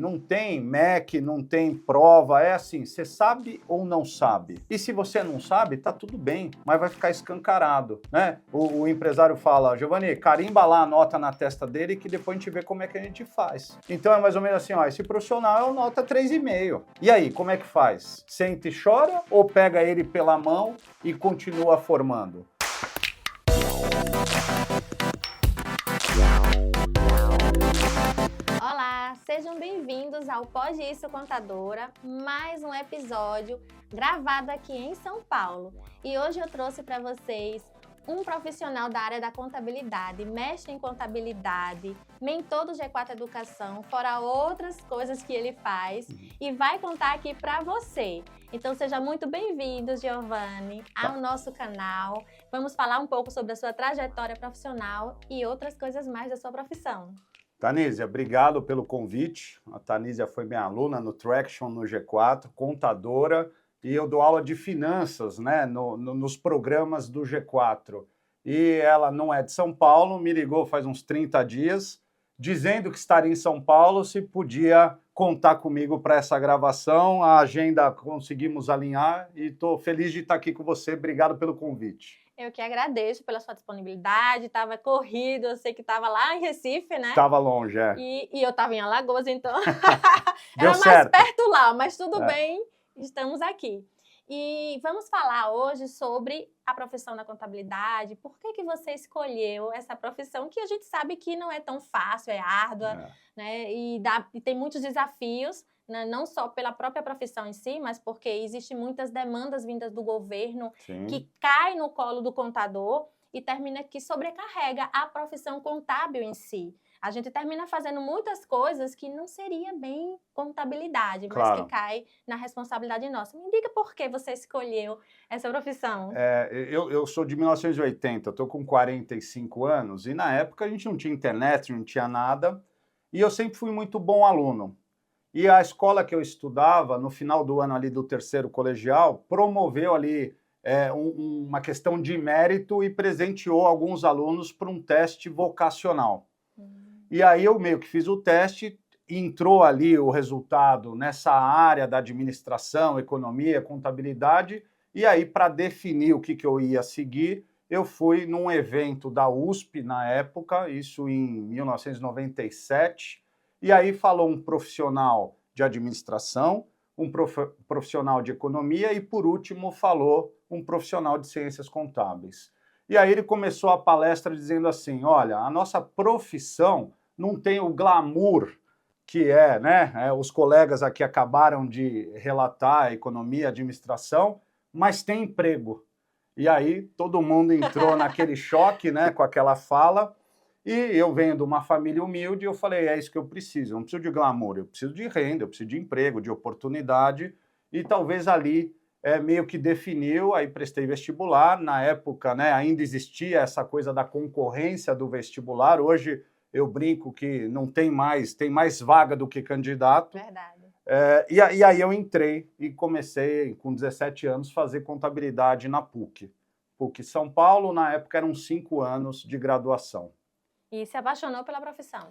não tem MEC, não tem prova, é assim, você sabe ou não sabe? E se você não sabe, tá tudo bem, mas vai ficar escancarado, né? O empresário fala, Giovanni, carimba lá a nota na testa dele que depois a gente vê como é que a gente faz. Então é mais ou menos assim, ó, esse profissional é o nota 3,5. E aí, como é que faz? Senta e chora ou pega ele pela mão e continua formando? Olá, sejam bem-vindos ao Pode Isso Contadora, mais um episódio gravado aqui em São Paulo. E hoje eu trouxe para vocês um profissional da área da contabilidade, mestre em contabilidade, mentor do G4 Educação, fora outras coisas que ele faz, e vai contar aqui para você. Então seja muito bem-vindo, Giovanni, ao nosso canal. Vamos falar um pouco sobre a sua trajetória profissional e outras coisas mais da sua profissão. Tanísia, obrigado pelo convite. A Tanísia foi minha aluna no Traction, no G4, contadora, e eu dou aula de finanças, né, nos programas do G4. E ela não é de São Paulo, me ligou faz uns 30 dias, dizendo que estaria em São Paulo, se podia contar comigo para essa gravação. A agenda conseguimos alinhar e estou feliz de estar aqui com você. Obrigado pelo convite. Eu que agradeço pela sua disponibilidade, estava corrido, eu sei que estava lá em Recife, né? Estava longe, é. E eu estava em Alagoas, então Deu era mais certo. perto lá, mas tudo bem, estamos aqui. E vamos falar hoje sobre a profissão da contabilidade. Por que você escolheu essa profissão que a gente sabe que não é tão fácil, é árdua, né? E tem muitos desafios, né? Não só pela própria profissão em si, mas porque existem muitas demandas vindas do governo que caem no colo do contador e termina que sobrecarrega a profissão contábil em si. A gente termina fazendo muitas coisas que não seria bem contabilidade, mas que cai na responsabilidade nossa. Me diga por que você escolheu essa profissão. Eu sou de 1980, estou com 45 anos, e na época a gente não tinha internet, não tinha nada, e eu sempre fui muito bom aluno. E a escola que eu estudava, no final do ano ali do terceiro colegial, promoveu ali uma questão de mérito e presenteou alguns alunos para um teste vocacional. E aí eu meio que fiz o teste, entrou ali o resultado nessa área da administração, economia, contabilidade, e aí para definir o que eu ia seguir, eu fui num evento da USP na época, isso em 1997, e aí falou um profissional de administração, um profissional de economia e, por último, falou um profissional de ciências contábeis. E aí ele começou a palestra dizendo assim, olha, a nossa profissão não tem o glamour que é, né? Os colegas aqui acabaram de relatar economia, administração, mas tem emprego. E aí todo mundo entrou naquele choque, né, com aquela fala, e eu venho de uma família humilde, eu falei, é isso que eu preciso, eu não preciso de glamour, eu preciso de renda, eu preciso de emprego, de oportunidade, e talvez ali meio que definiu, aí prestei vestibular, na época, né, ainda existia essa coisa da concorrência do vestibular, hoje eu brinco que não tem mais vaga do que candidato. Verdade. E aí eu entrei e comecei, com 17 anos, fazer contabilidade na PUC. PUC São Paulo, na época eram 5 anos de graduação. E se apaixonou pela profissão?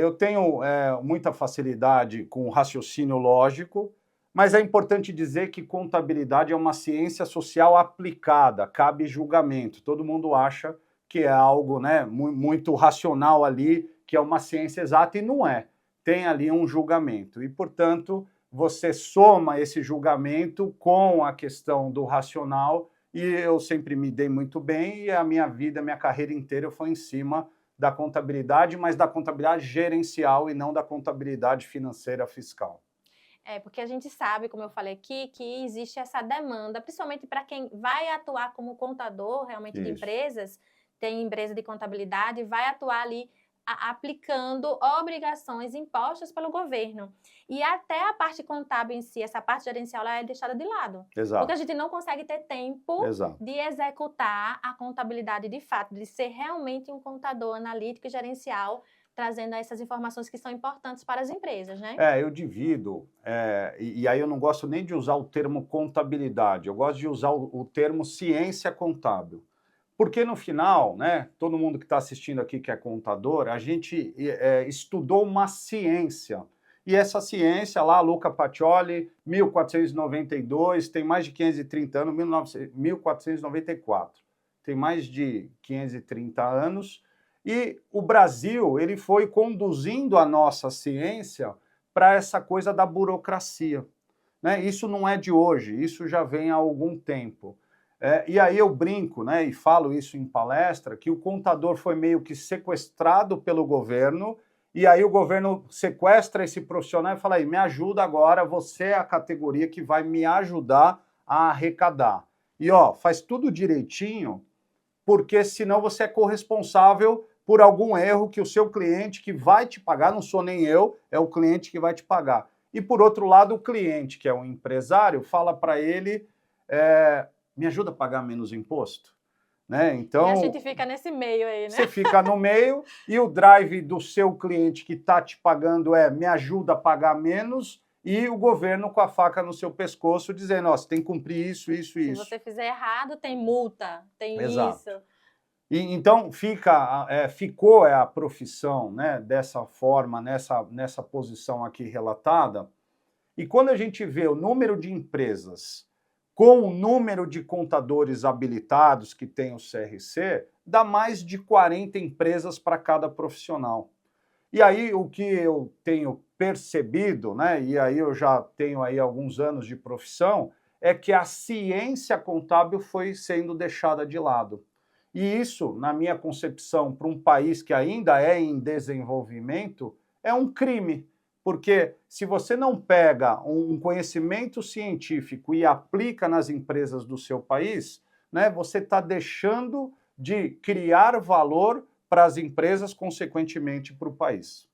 Eu tenho muita facilidade com raciocínio lógico, mas é importante dizer que contabilidade é uma ciência social aplicada, cabe julgamento. Todo mundo acha que é algo, né, muito racional ali, que é uma ciência exata, e não é. Tem ali um julgamento. E, portanto, você soma esse julgamento com a questão do racional, e eu sempre me dei muito bem, e a minha vida, minha carreira inteira foi em cima da contabilidade, mas da contabilidade gerencial e não da contabilidade financeira fiscal. Porque a gente sabe, como eu falei aqui, que existe essa demanda, principalmente para quem vai atuar como contador realmente de empresas, tem empresa de contabilidade, vai atuar ali aplicando obrigações impostas pelo governo. E até a parte contábil em si, essa parte gerencial, ela é deixada de lado. Exato. Porque a gente não consegue ter tempo de executar a contabilidade de fato, de ser realmente um contador analítico e gerencial, trazendo essas informações que são importantes para as empresas, né? Eu divido, e aí eu não gosto nem de usar o termo contabilidade, eu gosto de usar o termo ciência contábil. Porque no final, né, todo mundo que está assistindo aqui que é contador, a gente estudou uma ciência. E essa ciência lá, Luca Pacioli, 1492, tem mais de 530 anos, 1494. Tem mais de 530 anos. E o Brasil, ele foi conduzindo a nossa ciência para essa coisa da burocracia, né? Isso não é de hoje, isso já vem há algum tempo. E aí eu brinco, né, e falo isso em palestra, que o contador foi meio que sequestrado pelo governo, e aí o governo sequestra esse profissional e fala aí, me ajuda agora, você é a categoria que vai me ajudar a arrecadar. E ó, faz tudo direitinho, porque senão você é corresponsável por algum erro que o seu cliente que vai te pagar, não sou nem eu, é o cliente que vai te pagar. E por outro lado, o cliente, que é um empresário, fala para ele, me ajuda a pagar menos imposto? Né? Então, e a gente fica nesse meio aí, né? Você fica no meio e o drive do seu cliente que está te pagando me ajuda a pagar menos, e o governo com a faca no seu pescoço dizendo, ó, você tem que cumprir isso, isso e isso. Se você fizer errado, tem multa, tem Exato. isso. E, então, ficou a profissão, né, dessa forma, nessa posição aqui relatada. E quando a gente vê o número de empresas com o número de contadores habilitados que tem o CRC, dá mais de 40 empresas para cada profissional. E aí o que eu tenho percebido, né, e aí eu já tenho aí alguns anos de profissão, é que a ciência contábil foi sendo deixada de lado. E isso, na minha concepção, para um país que ainda é em desenvolvimento, é um crime. Porque se você não pega um conhecimento científico e aplica nas empresas do seu país, né, você está deixando de criar valor para as empresas, consequentemente para o país.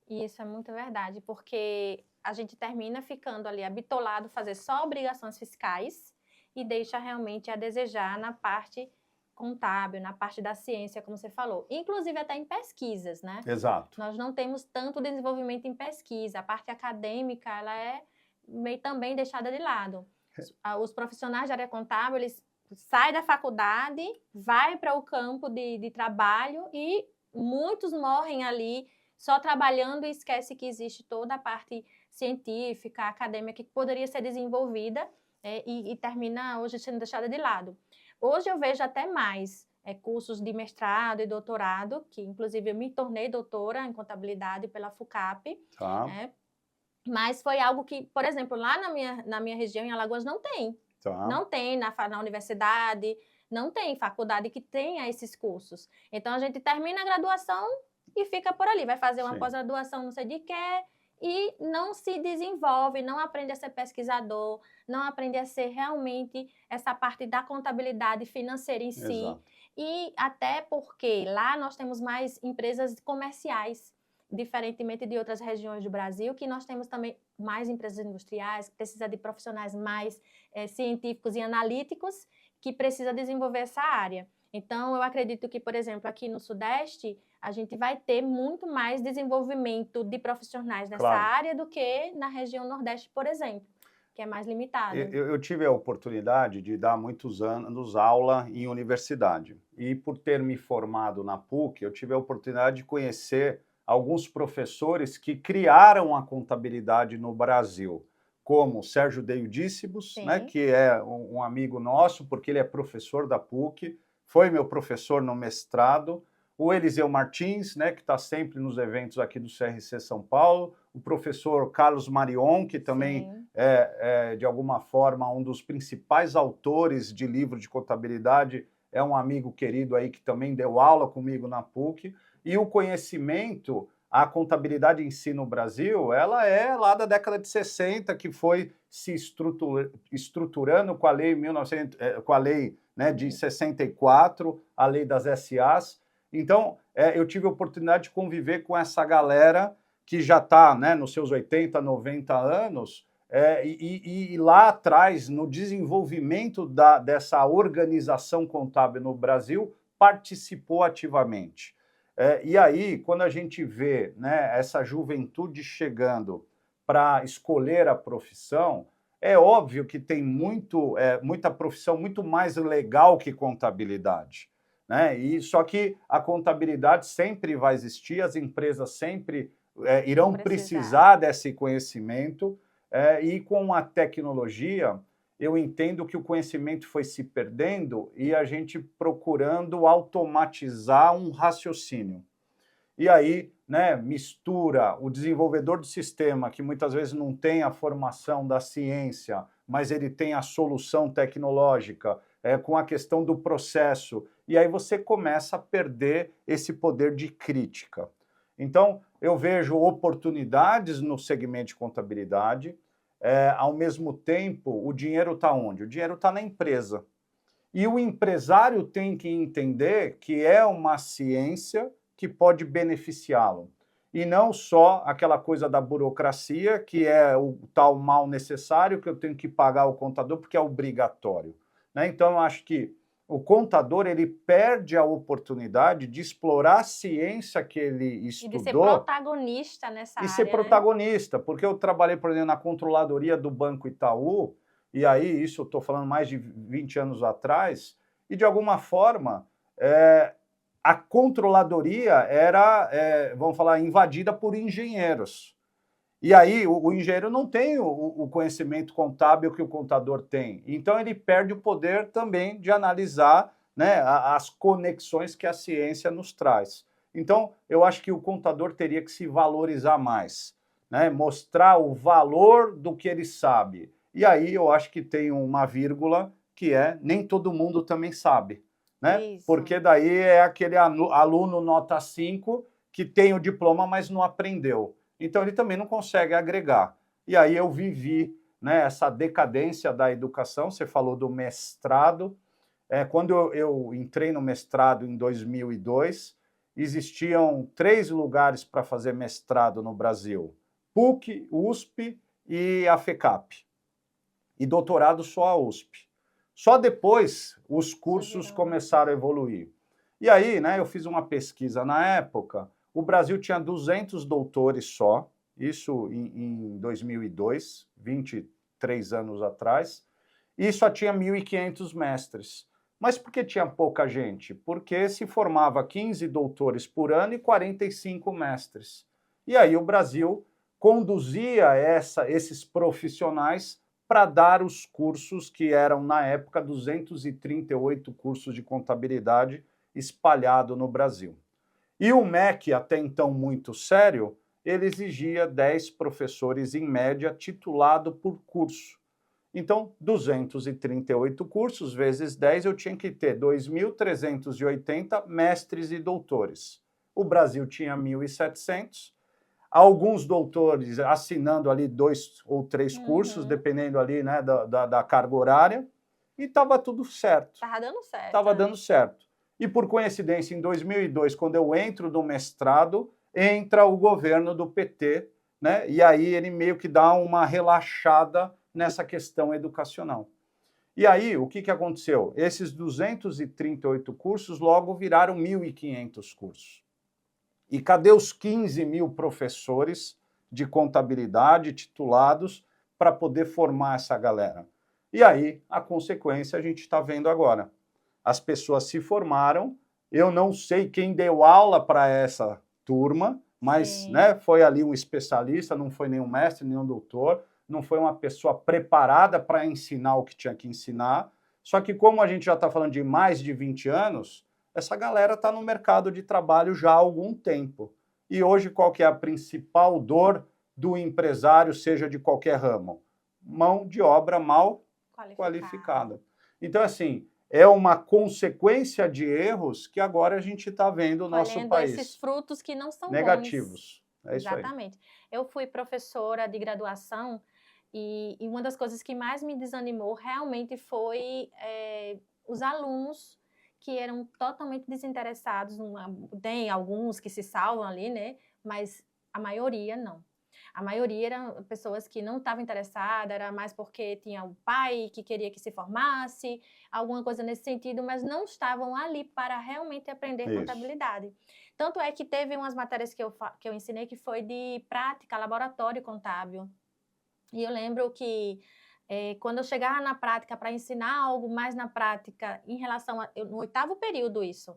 Isso é muito verdade, porque a gente termina ficando ali habitolado fazer só obrigações fiscais e deixa realmente a desejar na parte contábil, na parte da ciência, como você falou. Inclusive até em pesquisas, né? Exato. Nós não temos tanto desenvolvimento em pesquisa. A parte acadêmica, ela é meio também deixada de lado. Os profissionais de área contábil, eles saem da faculdade, vai para o campo de trabalho e muitos morrem ali só trabalhando e esquece que existe toda a parte científica, acadêmica que poderia ser desenvolvida e termina hoje sendo deixada de lado. Hoje eu vejo até mais cursos de mestrado e doutorado, que inclusive eu me tornei doutora em contabilidade pela FUCAP, Tá. Mas foi algo que, por exemplo, lá na minha região, em Alagoas, não tem. Tá. Não tem na universidade, não tem faculdade que tenha esses cursos. Então, a gente termina a graduação e fica por ali. Vai fazer uma pós-graduação, não sei de quê, e não se desenvolve, não aprende a ser pesquisador, não aprende a ser realmente essa parte da contabilidade financeira em si. Exato. E até porque lá nós temos mais empresas comerciais, diferentemente de outras regiões do Brasil, que nós temos também mais empresas industriais, que precisa de profissionais mais científicos e analíticos, que precisa desenvolver essa área. Então, eu acredito que, por exemplo, aqui no Sudeste, a gente vai ter muito mais desenvolvimento de profissionais nessa área do que na região Nordeste, por exemplo, que é mais limitado. Eu tive a oportunidade de dar muitos anos aula em universidade. E por ter me formado na PUC, eu tive a oportunidade de conhecer alguns professores que criaram a contabilidade no Brasil, como Sérgio Deildícibus, né, que é um amigo nosso, porque ele é professor da PUC, foi meu professor no mestrado, o Eliseu Martins, né, que está sempre nos eventos aqui do CRC São Paulo, o professor Carlos Marion, que também é, de alguma forma, um dos principais autores de livro de contabilidade, é um amigo querido aí que também deu aula comigo na PUC, e o conhecimento, a contabilidade em si no Brasil, ela é lá da década de 60, que foi se estruturando com a lei, com a lei, né, de 64, a lei das SAs. Então, eu tive a oportunidade de conviver com essa galera que já está, né, nos seus 80, 90 anos, e lá atrás, no desenvolvimento dessa organização contábil no Brasil, participou ativamente. E aí, quando a gente vê, né, essa juventude chegando para escolher a profissão, é óbvio que tem muita profissão muito mais legal que contabilidade, né? Só que a contabilidade sempre vai existir, as empresas sempre irão precisar desse conhecimento, e com a tecnologia, eu entendo que o conhecimento foi se perdendo e a gente procurando automatizar um raciocínio. E aí, né, mistura o desenvolvedor do sistema, que muitas vezes não tem a formação da ciência, mas ele tem a solução tecnológica, com a questão do processo. E aí você começa a perder esse poder de crítica. Então, eu vejo oportunidades no segmento de contabilidade. Ao mesmo tempo, o dinheiro está onde? O dinheiro está na empresa. E o empresário tem que entender que é uma ciência que pode beneficiá-lo. E não só aquela coisa da burocracia, que é o tal mal necessário, que eu tenho que pagar o contador porque é obrigatório. Né? Então, eu acho que o contador ele perde a oportunidade de explorar a ciência que ele estudou. E de ser protagonista nessa área. E ser protagonista, porque eu trabalhei, por exemplo, na controladoria do Banco Itaú, e aí, isso eu estou falando mais de 20 anos atrás, e de alguma forma, a controladoria era, vamos falar, invadida por engenheiros. E aí o engenheiro não tem o conhecimento contábil que o contador tem. Então ele perde o poder também de analisar, né, as conexões que a ciência nos traz. Então eu acho que o contador teria que se valorizar mais, né, mostrar o valor do que ele sabe. E aí eu acho que tem uma vírgula que nem todo mundo também sabe. Né? Isso. Porque daí é aquele aluno nota 5 que tem o diploma, mas não aprendeu. Então, ele também não consegue agregar. E aí eu vivi, né, essa decadência da educação. Você falou do mestrado. Quando eu entrei no mestrado em 2002, existiam 3 lugares para fazer mestrado no Brasil. PUC, USP e a FECAP. E doutorado só a USP. Só depois os cursos começaram a evoluir. E aí, né, eu fiz uma pesquisa na época. O Brasil tinha 200 doutores só, isso em 2002, 23 anos atrás, e só tinha 1.500 mestres. Mas por que tinha pouca gente? Porque se formava 15 doutores por ano e 45 mestres. E aí o Brasil conduzia esses profissionais para dar os cursos que eram, na época, 238 cursos de contabilidade espalhados no Brasil. E o MEC, até então muito sério, ele exigia 10 professores em média titulado por curso. Então, 238 cursos vezes 10, eu tinha que ter 2.380 mestres e doutores. O Brasil tinha 1.700, alguns doutores assinando ali 2 ou 3 cursos, dependendo ali, né, da carga horária, e estava tudo certo. Estava dando certo. Estava dando certo. E por coincidência, em 2002, quando eu entro no mestrado, entra o governo do PT, né? E aí ele meio que dá uma relaxada nessa questão educacional. E aí, o que aconteceu? Esses 238 cursos logo viraram 1.500 cursos. E cadê os 15 mil professores de contabilidade titulados para poder formar essa galera? E aí, a consequência a gente está vendo agora. As pessoas se formaram, eu não sei quem deu aula para essa turma, mas né, foi ali um especialista, não foi nenhum mestre, nenhum doutor, não foi uma pessoa preparada para ensinar o que tinha que ensinar. Só que como a gente já está falando de mais de 20 anos, essa galera está no mercado de trabalho já há algum tempo. E hoje qual que é a principal dor do empresário, seja de qualquer ramo? Mão de obra mal qualificada. Então, assim, é uma consequência de erros que agora a gente está vendo no nosso país. Esses frutos que não são negativos. Bons. É isso aí. Exatamente. Eu fui professora de graduação e uma das coisas que mais me desanimou realmente foi os alunos que eram totalmente desinteressados. Tem alguns que se salvam ali, né? Mas a maioria não. A maioria eram pessoas que não estavam interessadas, era mais porque tinha o pai que queria que se formasse, alguma coisa nesse sentido, mas não estavam ali para realmente aprender contabilidade. Tanto é que teve umas matérias que eu ensinei que foi de prática, laboratório contábil. E eu lembro que quando eu chegava na prática para ensinar algo mais na prática em relação no 8º período isso,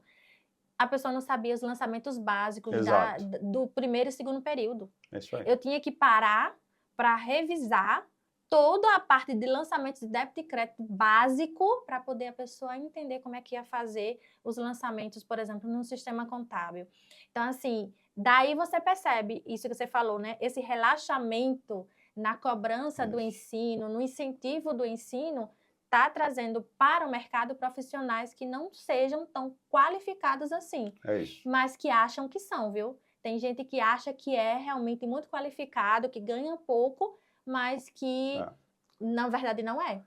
a pessoa não sabia os lançamentos básicos Exato. do primeiro e segundo período. É isso aí. Eu tinha que parar para revisar toda a parte de lançamentos de débito e crédito básico para poder a pessoa entender como é que ia fazer os lançamentos, por exemplo, no sistema contábil. Então, assim, daí você percebe isso que você falou, né? Esse relaxamento na cobrança do ensino, no incentivo do ensino, está trazendo para o mercado profissionais que não sejam tão qualificados assim, É isso. mas que acham que são, viu? Tem gente que acha que é realmente muito qualificado, que ganha pouco, mas que, na verdade, não é.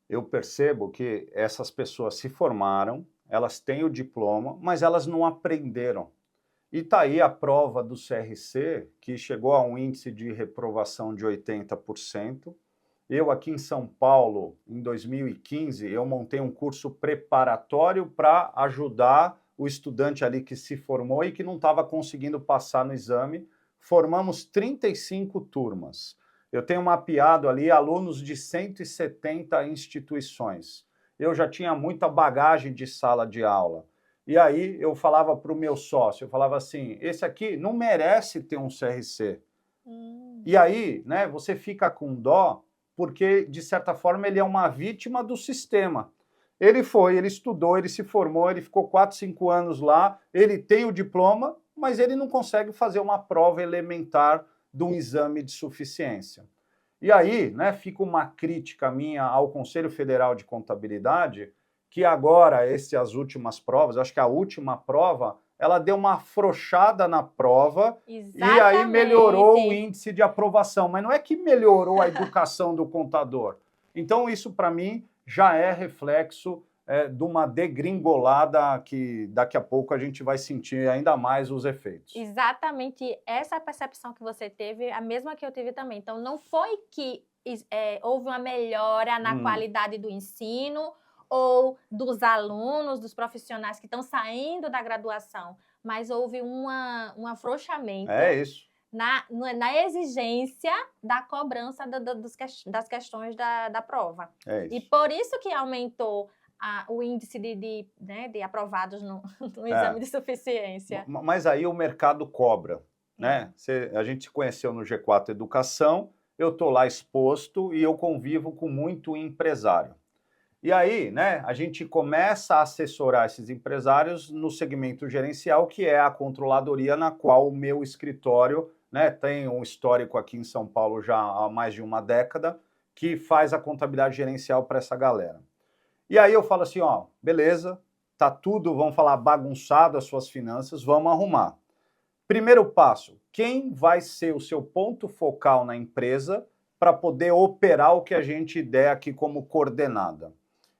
Eu percebo que essas pessoas se formaram, elas têm o diploma, mas elas não aprenderam. E está aí a prova do CRC, que chegou a um índice de reprovação de 80%. Eu, aqui em São Paulo, em 2015, eu montei um curso preparatório para ajudar o estudante ali que se formou e que não estava conseguindo passar no exame. Formamos 35 turmas. Eu tenho mapeado ali alunos de 170 instituições. Eu já tinha muita bagagem de sala de aula. E aí eu falava para o meu sócio, eu falava assim, esse aqui não merece ter um CRC. E aí, né, você fica com dó, porque, de certa forma, ele é uma vítima do sistema. Ele estudou, ele se formou, ele ficou 4, 5 anos lá, ele tem o diploma, mas ele não consegue fazer uma prova elementar de um exame de suficiência. E aí, né, fica uma crítica minha ao Conselho Federal de Contabilidade, que agora, as últimas provas, acho que a última prova, ela deu uma afrouxada na prova. Exatamente. E aí melhorou o índice de aprovação. Mas não é que melhorou a educação do contador. Então, isso, para mim, já é reflexo de uma degringolada que daqui a pouco a gente vai sentir ainda mais os efeitos. Exatamente essa percepção que você teve, a mesma que eu tive também. Então, não foi que houve uma melhora na qualidade do ensino ou dos alunos, dos profissionais que estão saindo da graduação, mas houve um afrouxamento na exigência da cobrança das questões da prova. É isso. E por isso que aumentou o índice de aprovados no exame de suficiência. Mas aí o mercado cobra, né? A gente se conheceu no G4 Educação, eu estou lá exposto e eu convivo com muito empresário. E aí, né, a gente começa a assessorar esses empresários no segmento gerencial, que é a controladoria na qual o meu escritório, né, tem um histórico aqui em São Paulo já há mais de uma década, que faz a contabilidade gerencial para essa galera. E aí eu falo assim, ó, beleza, tá tudo, vamos falar, bagunçado as suas finanças, vamos arrumar. Primeiro passo, quem vai ser o seu ponto focal na empresa para poder operar o que a gente der aqui como coordenada?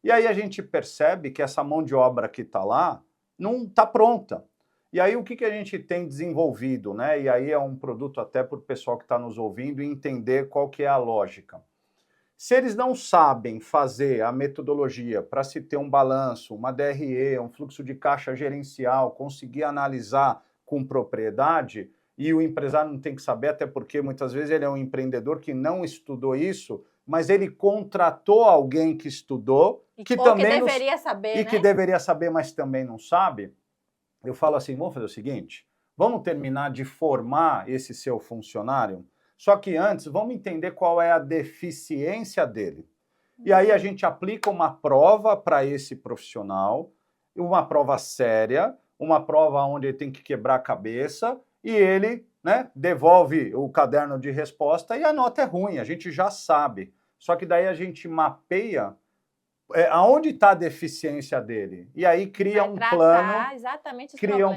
E aí a gente percebe que essa mão de obra que está lá não está pronta. E aí o que a gente tem desenvolvido, né? E aí é um produto até para o pessoal que está nos ouvindo entender qual que é a lógica. Se eles não sabem fazer a metodologia para se ter um balanço, uma DRE, um fluxo de caixa gerencial, conseguir analisar com propriedade, e o empresário não tem que saber, até porque muitas vezes ele é um empreendedor que não estudou isso, mas ele contratou alguém que estudou, que deveria saber, e que deveria saber, mas também não sabe. Eu falo assim, vamos fazer o seguinte, vamos terminar de formar esse seu funcionário, só que antes vamos entender qual é a deficiência dele. E aí a gente aplica uma prova para esse profissional, uma prova séria, uma prova onde ele tem que quebrar a cabeça, e ele, né, devolve o caderno de resposta e a nota é ruim, a gente já sabe. Só que daí a gente mapeia aonde está a deficiência dele. E aí cria um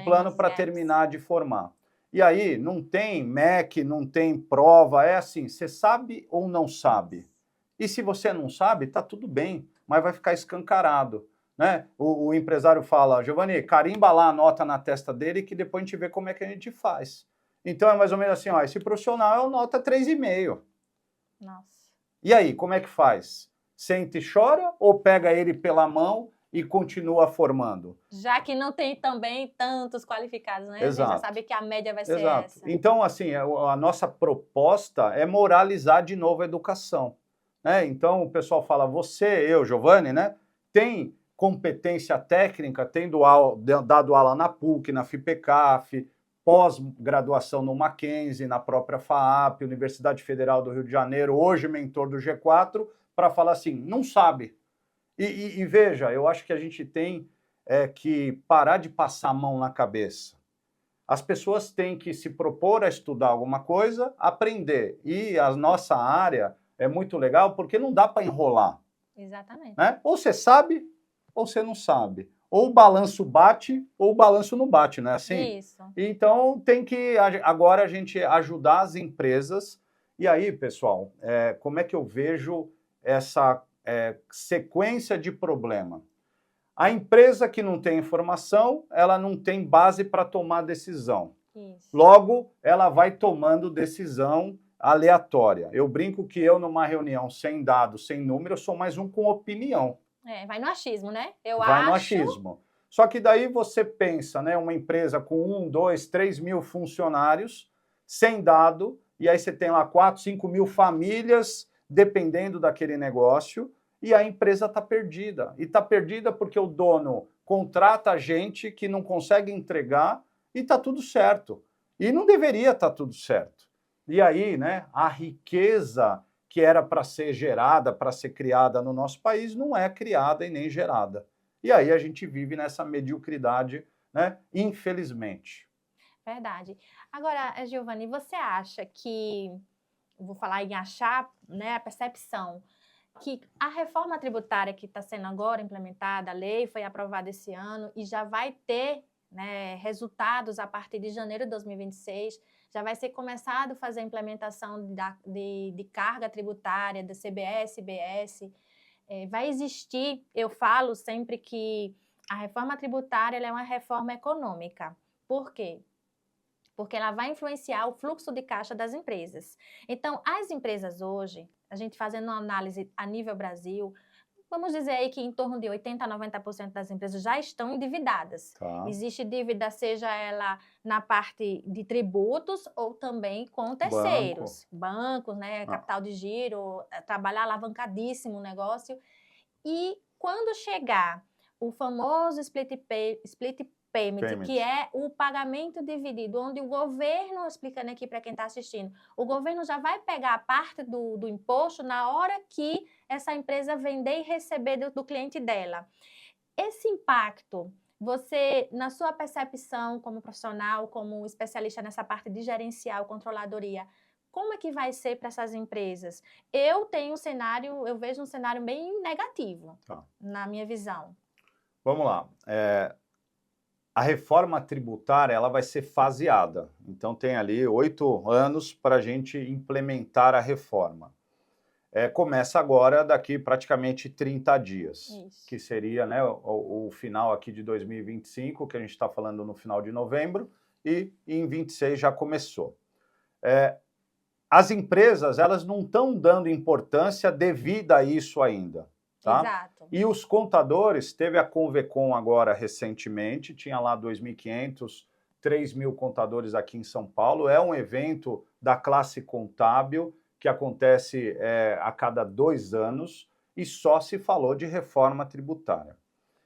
plano para terminar de formar. E aí não tem MEC, não tem prova, é assim, você sabe ou não sabe? E se você não sabe, tá tudo bem, mas vai ficar escancarado. Né? O empresário fala, Giovanni, carimba lá a nota na testa dele que depois a gente vê como é que a gente faz. Então é mais ou menos assim, ó, esse profissional é nota 3,5. Nossa. E aí, como é que faz? Senta e chora ou pega ele pela mão e continua formando? Já que não tem também tantos qualificados, né? Exato. A gente já sabe que a média vai ser essa. Então, assim, a nossa proposta é moralizar de novo a educação. Né? Então, o pessoal fala, você, eu, Giovanni, né, tem competência técnica, tendo dado aula na PUC, na FIPECAF, pós-graduação no Mackenzie, na própria FAAP, Universidade Federal do Rio de Janeiro, hoje mentor do G4, para falar assim, não sabe. E veja, eu acho que a gente tem que parar de passar a mão na cabeça. As pessoas têm que se propor a estudar alguma coisa, aprender. E a nossa área é muito legal porque não dá para enrolar. Exatamente. Né? Ou você sabe, ou você não sabe. Ou o balanço bate, ou o balanço não bate, não é assim? Isso. Então, tem que agora a gente ajudar as empresas. E aí, pessoal, como é que eu vejo essa sequência de problema? A empresa que não tem informação, ela não tem base para tomar decisão. Isso. Logo, ela vai tomando decisão aleatória. Eu brinco que eu, numa reunião sem dados, sem número, eu sou mais um com opinião. Vai no achismo, né? Vai no achismo. Só que daí você pensa, né, uma empresa com 1, 2, 3 mil funcionários, sem dado, e aí você tem lá 4, 5 mil famílias dependendo daquele negócio, e a empresa está perdida. E está perdida porque o dono contrata gente que não consegue entregar e está tudo certo. E não deveria estar tudo certo. E aí, né, a riqueza que era para ser gerada, para ser criada no nosso país, não é criada e nem gerada. E aí a gente vive nessa mediocridade, né, infelizmente. Verdade. Agora, Giovanni, você acha que, vou falar em achar, né, a percepção, que a reforma tributária que está sendo agora implementada, a lei foi aprovada esse ano e já vai ter, né, resultados a partir de janeiro de 2026, já vai ser começado a fazer a implementação de carga tributária, da CBS, IBS, vai existir, eu falo sempre que a reforma tributária ela é uma reforma econômica. Por quê? Porque ela vai influenciar o fluxo de caixa das empresas. Então, as empresas hoje, a gente fazendo uma análise a nível Brasil, vamos dizer aí que em torno de 80% a 90% das empresas já estão endividadas. Tá. Existe dívida, seja ela na parte de tributos ou também com terceiros. Bancos, né, capital de giro, trabalhar alavancadíssimo o negócio. E quando chegar o famoso split payment, que é o pagamento dividido, onde o governo, explicando aqui para quem está assistindo, o governo já vai pegar a parte do imposto na hora que essa empresa vender e receber do cliente dela. Esse impacto, você, na sua percepção como profissional, como especialista nessa parte de gerencial, controladoria, como é que vai ser para essas empresas? Eu vejo um cenário bem negativo, na minha visão. Vamos lá. A reforma tributária ela vai ser faseada. Então, tem ali 8 anos para a gente implementar a reforma. Começa agora, daqui praticamente 30 dias, Isso. Que seria, né, o final aqui de 2025, que a gente está falando no final de novembro, e em 26 já começou. As empresas elas não estão dando importância devida a isso ainda. Tá? Exato. E os contadores, teve a Convecon agora recentemente, tinha lá 2.500, 3.000 contadores aqui em São Paulo, é um evento da classe contábil que acontece a cada 2 anos e só se falou de reforma tributária.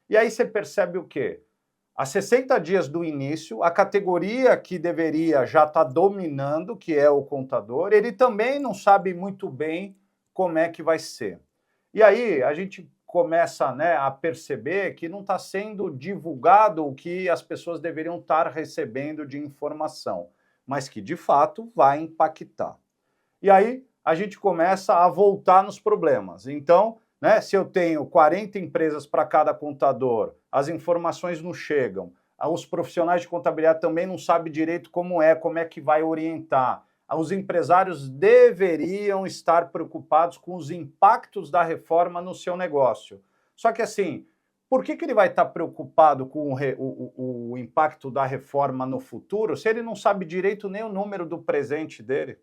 E aí você percebe o quê? Há 60 dias do início, a categoria que deveria já estar dominando, que é o contador, ele também não sabe muito bem como é que vai ser. E aí a gente começa, né, a perceber que não está sendo divulgado o que as pessoas deveriam estar recebendo de informação, mas que de fato vai impactar. E aí a gente começa a voltar nos problemas. Então, né, se eu tenho 40 empresas para cada contador, as informações não chegam, os profissionais de contabilidade também não sabem direito como é que vai orientar. Os empresários deveriam estar preocupados com os impactos da reforma no seu negócio. Só que assim, por que ele vai estar preocupado com o impacto da reforma no futuro se ele não sabe direito nem o número do presente dele?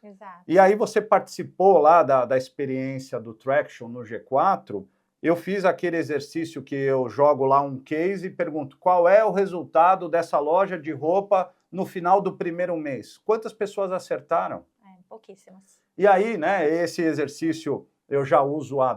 Exato. E aí você participou lá da experiência do Traction no G4, eu fiz aquele exercício que eu jogo lá um case e pergunto qual é o resultado dessa loja de roupa no final do primeiro mês. Quantas pessoas acertaram? Pouquíssimas. E aí, né, esse exercício eu já uso há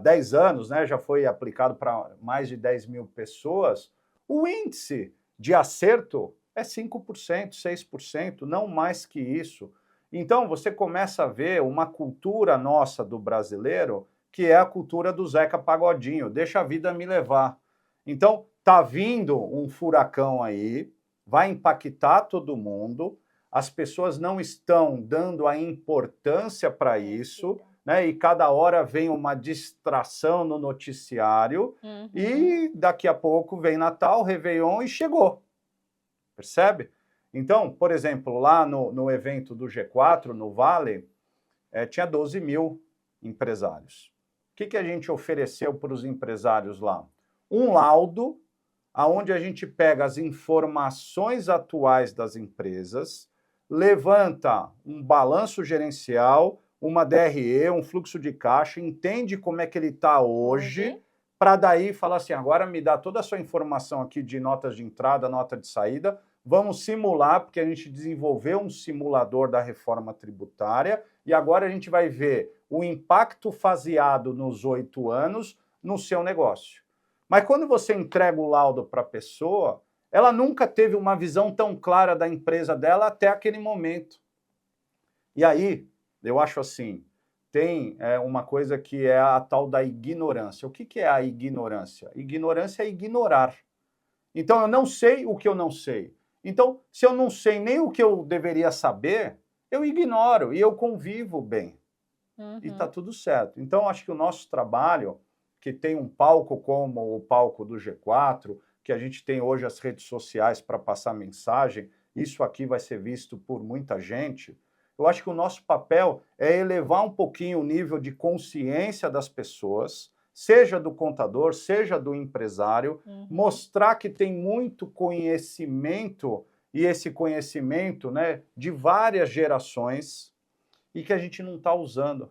10 anos, né, já foi aplicado para mais de 10 mil pessoas, o índice de acerto é 5%, 6%, não mais que isso. Então, você começa a ver uma cultura nossa do brasileiro, que é a cultura do Zeca Pagodinho, deixa a vida me levar. Então, tá vindo um furacão aí, vai impactar todo mundo, as pessoas não estão dando a importância para isso, né? E cada hora vem uma distração no noticiário, e daqui a pouco vem Natal, Réveillon e chegou. Percebe? Então, por exemplo, lá no evento do G4, no Vale, tinha 12 mil empresários. O que a gente ofereceu para os empresários lá? Um laudo, onde a gente pega as informações atuais das empresas, levanta um balanço gerencial, uma DRE, um fluxo de caixa, entende como é que ele está hoje, para daí falar assim, agora me dá toda a sua informação aqui de notas de entrada, nota de saída, vamos simular, porque a gente desenvolveu um simulador da reforma tributária, e agora a gente vai ver o impacto faseado nos 8 anos no seu negócio. Mas quando você entrega o laudo para a pessoa, ela nunca teve uma visão tão clara da empresa dela até aquele momento. E aí, eu acho assim, tem uma coisa que é a tal da ignorância. O que é a ignorância? Ignorância é ignorar. Então, eu não sei o que eu não sei. Então, se eu não sei nem o que eu deveria saber, eu ignoro e eu convivo bem. E está tudo certo. Então, acho que o nosso trabalho, que tem um palco como o palco do G4, que a gente tem hoje as redes sociais para passar mensagem, isso aqui vai ser visto por muita gente. Eu acho que o nosso papel é elevar um pouquinho o nível de consciência das pessoas, seja do contador, seja do empresário, mostrar que tem muito conhecimento, e esse conhecimento, né, de várias gerações, e que a gente não está usando,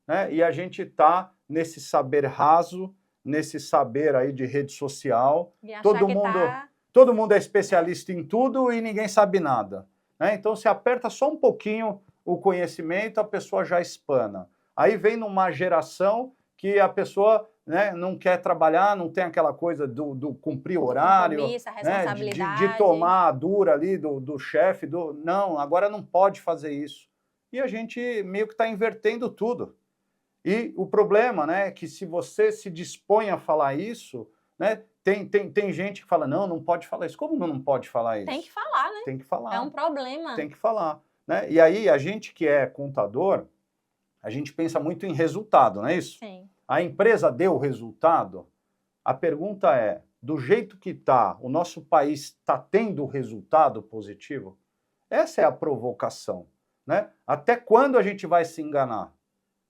né? E a gente está nesse saber raso, nesse saber aí de rede social, todo mundo é especialista em tudo e ninguém sabe nada, né? Então, se aperta só um pouquinho o conhecimento, a pessoa já espana. Aí vem numa geração que a pessoa, né, não quer trabalhar, não tem aquela coisa do cumprir horário, né, de tomar a dura ali do chefe, não, agora não pode fazer isso. E a gente meio que está invertendo tudo. E o problema, né, é que se você se dispõe a falar isso, né, tem gente que fala, não pode falar isso. Como não pode falar isso? Tem que falar, né? Tem que falar. É um problema. Tem que falar, né? E aí, a gente que é contador, a gente pensa muito em resultado, não é isso? Sim. A empresa deu resultado? A pergunta é, do jeito que está, o nosso país está tendo resultado positivo? Essa é a provocação, né? Até quando a gente vai se enganar?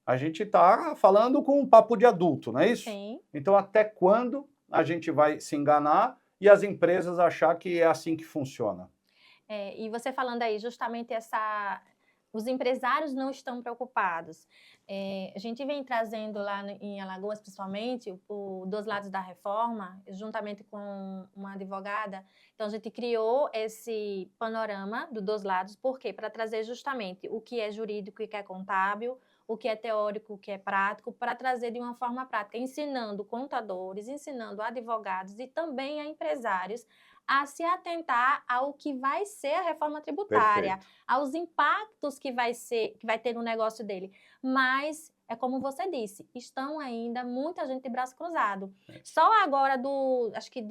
A gente está falando com um papo de adulto, não é isso? Sim. Então, até quando a gente vai se enganar e as empresas achar que é assim que funciona? E você falando aí, justamente os empresários não estão preocupados. A gente vem trazendo lá em Alagoas, principalmente, o Dos Lados da Reforma, juntamente com uma advogada. Então, a gente criou esse panorama do Dos Lados, por quê? Para trazer justamente o que é jurídico e o que é contábil, o que é teórico, o que é prático, para trazer de uma forma prática, ensinando contadores, ensinando advogados e também a empresários a se atentar ao que vai ser a reforma tributária, aos impactos que vai ter no negócio dele. Mas, é como você disse, estão ainda muita gente de braço cruzado. Só agora, acho que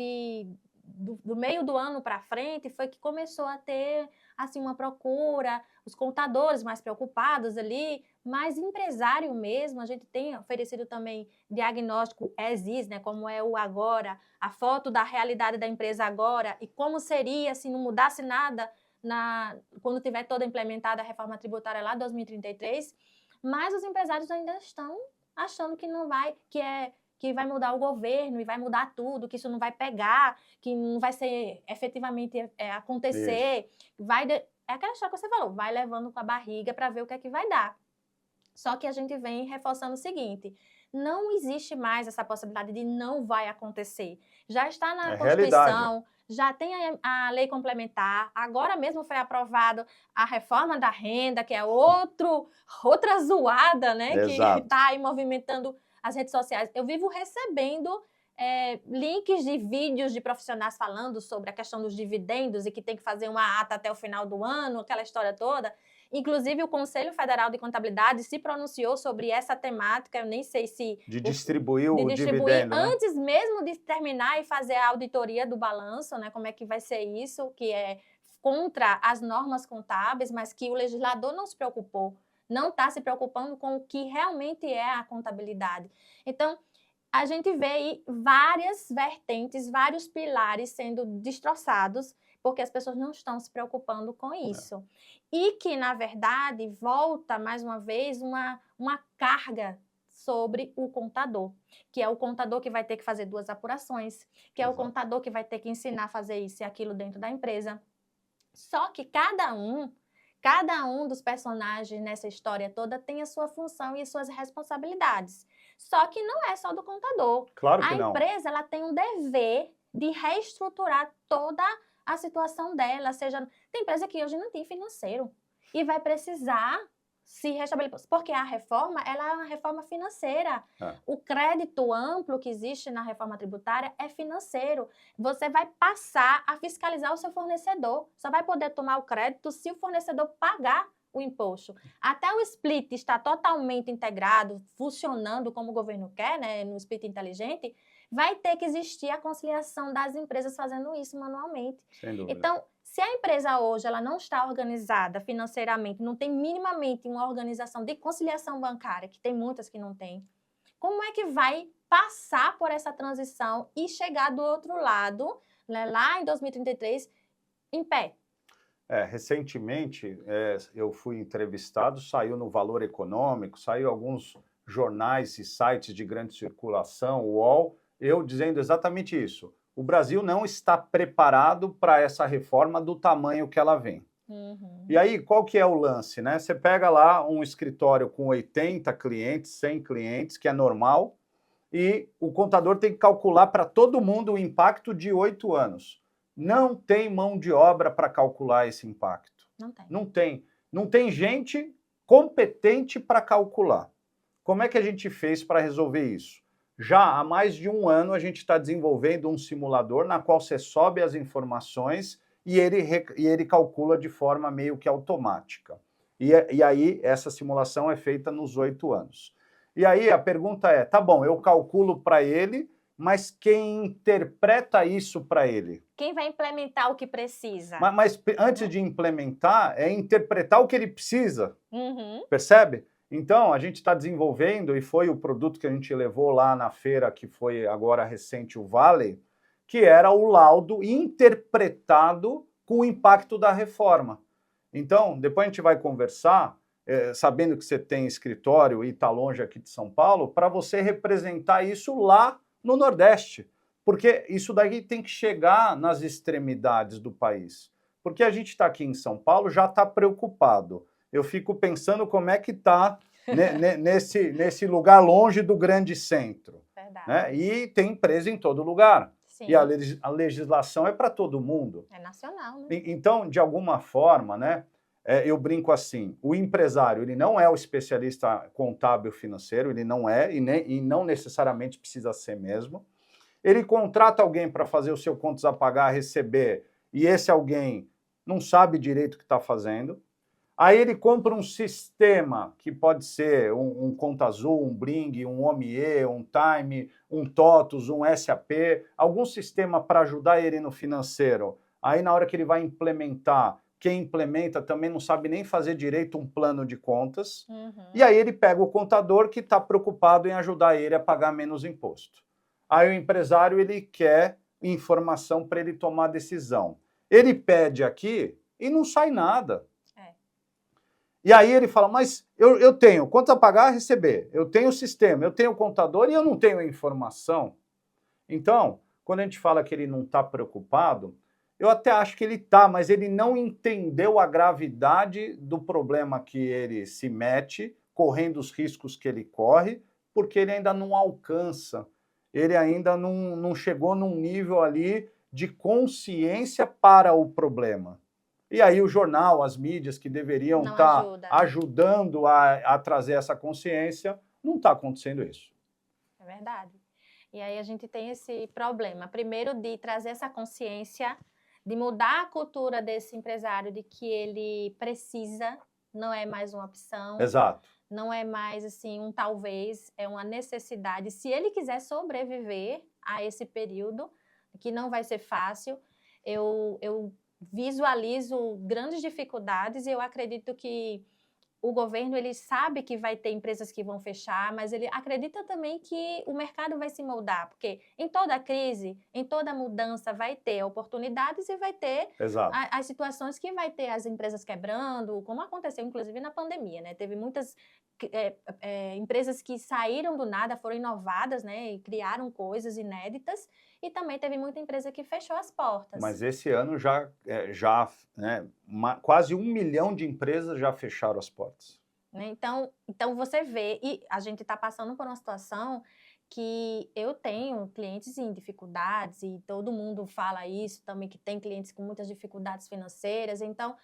do meio do ano para frente, foi que começou a ter assim, uma procura, os contadores mais preocupados ali, mas empresário mesmo, a gente tem oferecido também diagnóstico as-is, né, como é o agora, a foto da realidade da empresa agora e como seria se não mudasse nada quando tiver toda implementada a reforma tributária lá em 2033, mas os empresários ainda estão achando que não vai, que vai mudar o governo e vai mudar tudo, que isso não vai pegar, que não vai ser efetivamente acontecer. É aquela história que você falou, vai levando com a barriga para ver o que é que vai dar. Só que a gente vem reforçando o seguinte, não existe mais essa possibilidade de não vai acontecer. Já está na Constituição, já tem a lei complementar, agora mesmo foi aprovado a reforma da renda, que é outra zoada, né? Que Exato. está aí movimentando as redes sociais. Eu vivo recebendo links de vídeos de profissionais falando sobre a questão dos dividendos e que tem que fazer uma ata até o final do ano, aquela história toda. Inclusive, o Conselho Federal de Contabilidade se pronunciou sobre essa temática, eu nem sei se... De distribuir o distribuir dividendo, né? antes mesmo de terminar e fazer a auditoria do balanço, né? Como é que vai ser isso, que é contra as normas contábeis, mas que o legislador não se preocupou, não está se preocupando com o que realmente é a contabilidade. Então, a gente vê aí várias vertentes, vários pilares sendo destroçados, porque as pessoas não estão se preocupando com isso. E que, na verdade, volta, mais uma vez, uma carga sobre o contador, que é o contador que vai ter que fazer 2 apurações, que é o contador que vai ter que ensinar a fazer isso e aquilo dentro da empresa. Só que cada um dos personagens nessa história toda tem a sua função e as suas responsabilidades. Só que não é só do contador. Claro que não. A empresa ela tem um dever de reestruturar toda a situação dela. Seja, tem empresa que hoje não tem financeiro e vai precisar se restabelecer, porque a reforma ela é uma reforma financeira. O crédito amplo que existe na reforma tributária é financeiro. Você vai passar a fiscalizar o seu fornecedor. Só vai poder tomar o crédito se o fornecedor pagar o imposto. Até o split está totalmente integrado, funcionando como o governo quer, né, no split inteligente, vai ter que existir a conciliação das empresas fazendo isso manualmente. Sem dúvida. Então, se a empresa hoje ela não está organizada financeiramente, não tem minimamente uma organização de conciliação bancária, que tem muitas que não tem, como é que vai passar por essa transição e chegar do outro lado, né, lá em 2033, em pé? Recentemente, eu fui entrevistado, saiu no Valor Econômico, saiu alguns jornais e sites de grande circulação, o UOL, eu dizendo exatamente isso. O Brasil não está preparado para essa reforma do tamanho que ela vem. E aí, qual que é o lance, né? Você pega lá um escritório com 80 clientes, 100 clientes, que é normal, e o contador tem que calcular para todo mundo o impacto de 8 anos. Não tem mão de obra para calcular esse impacto. Não tem. Não tem. Não tem gente competente para calcular. Como é que a gente fez para resolver isso? Já há mais de 1 ano a gente está desenvolvendo um simulador na qual você sobe as informações e ele calcula de forma meio que automática. E aí essa simulação é feita nos 8 anos. E aí a pergunta é, tá bom, eu calculo para ele, mas quem interpreta isso para ele? Quem vai implementar o que precisa? Mas antes de implementar, é interpretar o que ele precisa. Percebe? Então, a gente está desenvolvendo, e foi o produto que a gente levou lá na feira, que foi agora recente, o Vale, que era o laudo interpretado com o impacto da reforma. Então, depois a gente vai conversar, sabendo que você tem escritório e está longe aqui de São Paulo, para você representar isso lá no Nordeste. Porque isso daí tem que chegar nas extremidades do país. Porque a gente está aqui em São Paulo, já está preocupado. Eu fico pensando como é que está nesse lugar longe do grande centro. Verdade. Né? E tem empresa em todo lugar. Sim. E a legislação é para todo mundo. É nacional, né? Então, de alguma forma, né, eu brinco assim, o empresário ele não é o especialista contábil financeiro, ele não é e não necessariamente precisa ser mesmo. Ele contrata alguém para fazer o seu contas a pagar, a receber, e esse alguém não sabe direito o que está fazendo. Aí ele compra um sistema, que pode ser um Conta Azul, um Bling, um Omie, um Time, um TOTUS, um SAP, algum sistema para ajudar ele no financeiro. Aí na hora que ele vai implementar, quem implementa também não sabe nem fazer direito um plano de contas. E aí ele pega o contador que está preocupado em ajudar ele a pagar menos imposto. Aí o empresário ele quer informação para ele tomar decisão. Ele pede aqui e não sai nada. E aí ele fala, mas eu tenho quanto a pagar, receber, eu tenho o sistema, eu tenho o contador e eu não tenho a informação. Então, quando a gente fala que ele não está preocupado, eu até acho que ele está, mas ele não entendeu a gravidade do problema que ele se mete, correndo os riscos que ele corre, porque ele ainda não alcança, ele ainda não chegou num nível ali de consciência para o problema. E aí o jornal, as mídias que deveriam estar ajudando a trazer essa consciência, não está acontecendo isso. É verdade. E aí a gente tem esse problema, primeiro de trazer essa consciência, de mudar a cultura desse empresário, de que ele precisa, não é mais uma opção. Exato. Não é mais assim um talvez, é uma necessidade. Se ele quiser sobreviver a esse período, que não vai ser fácil, eu visualizo grandes dificuldades e eu acredito que o governo ele sabe que vai ter empresas que vão fechar, mas ele acredita também que o mercado vai se moldar, porque em toda crise, em toda mudança vai ter oportunidades e vai ter as situações que vai ter as empresas quebrando, como aconteceu inclusive na pandemia, né? Teve muitas empresas que saíram do nada, foram inovadas, né? E criaram coisas inéditas, e também teve muita empresa que fechou as portas. Mas esse ano né, quase 1 milhão de empresas já fecharam as portas. Então você vê, e a gente está passando por uma situação que eu tenho clientes em dificuldades, e todo mundo fala isso também, que tem clientes com muitas dificuldades financeiras, então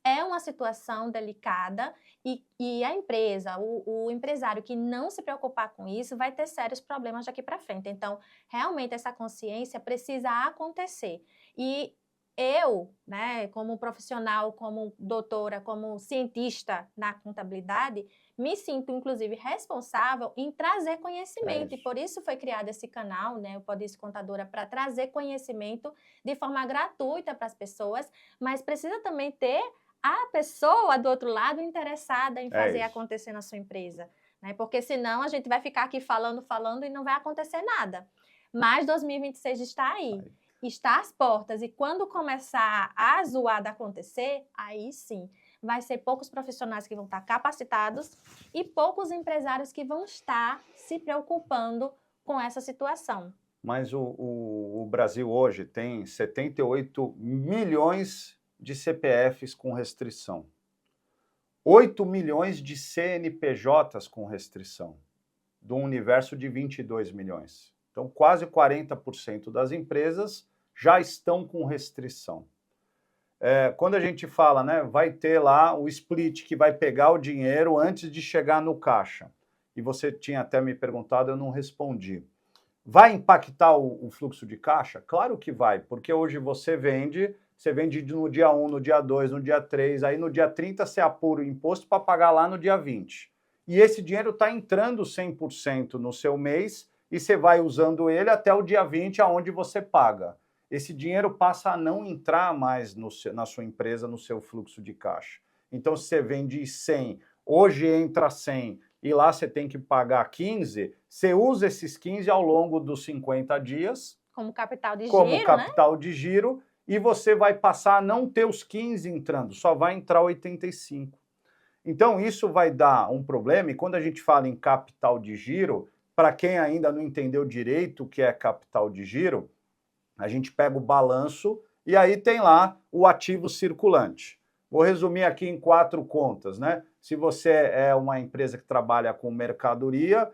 é uma situação delicada e a empresa, o empresário que não se preocupar com isso vai ter sérios problemas daqui para frente. Então, realmente, essa consciência precisa acontecer. E eu, né, como profissional, como doutora, como cientista na contabilidade, me sinto, inclusive, responsável em trazer conhecimento. E por isso foi criado esse canal, né, o Pode Isso Contadora, para trazer conhecimento de forma gratuita para as pessoas, mas precisa também ter a pessoa do outro lado interessada em fazer acontecer na sua empresa, né? Porque senão a gente vai ficar aqui falando e não vai acontecer nada. Mas 2026 está aí, está às portas, e quando começar a zoada acontecer, aí sim, vai ser poucos profissionais que vão estar capacitados e poucos empresários que vão estar se preocupando com essa situação. Mas o Brasil hoje tem 78 milhões de CPFs com restrição, 8 milhões de CNPJs com restrição, do universo de 22 milhões. Então, quase 40% das empresas já estão com restrição. Quando a gente fala, né, vai ter lá o split que vai pegar o dinheiro antes de chegar no caixa, e você tinha até me perguntado, eu não respondi. Vai impactar o fluxo de caixa? Claro que vai, porque hoje você vende no dia 1, no dia 2, no dia 3, aí no dia 30 você apura o imposto para pagar lá no dia 20. E esse dinheiro está entrando 100% no seu mês e você vai usando ele até o dia 20, aonde você paga. Esse dinheiro passa a não entrar mais na sua empresa, no seu fluxo de caixa. Então, se você vende 100, hoje entra 100 e lá você tem que pagar 15, você usa esses 15 ao longo dos 50 dias. Como capital de giro, como capital de giro, e você vai passar a não ter os 15 entrando, só vai entrar 85. Então, isso vai dar um problema, e quando a gente fala em capital de giro, para quem ainda não entendeu direito o que é capital de giro, a gente pega o balanço e aí tem lá o ativo circulante. Vou resumir aqui em 4 contas, né? Se você é uma empresa que trabalha com mercadoria,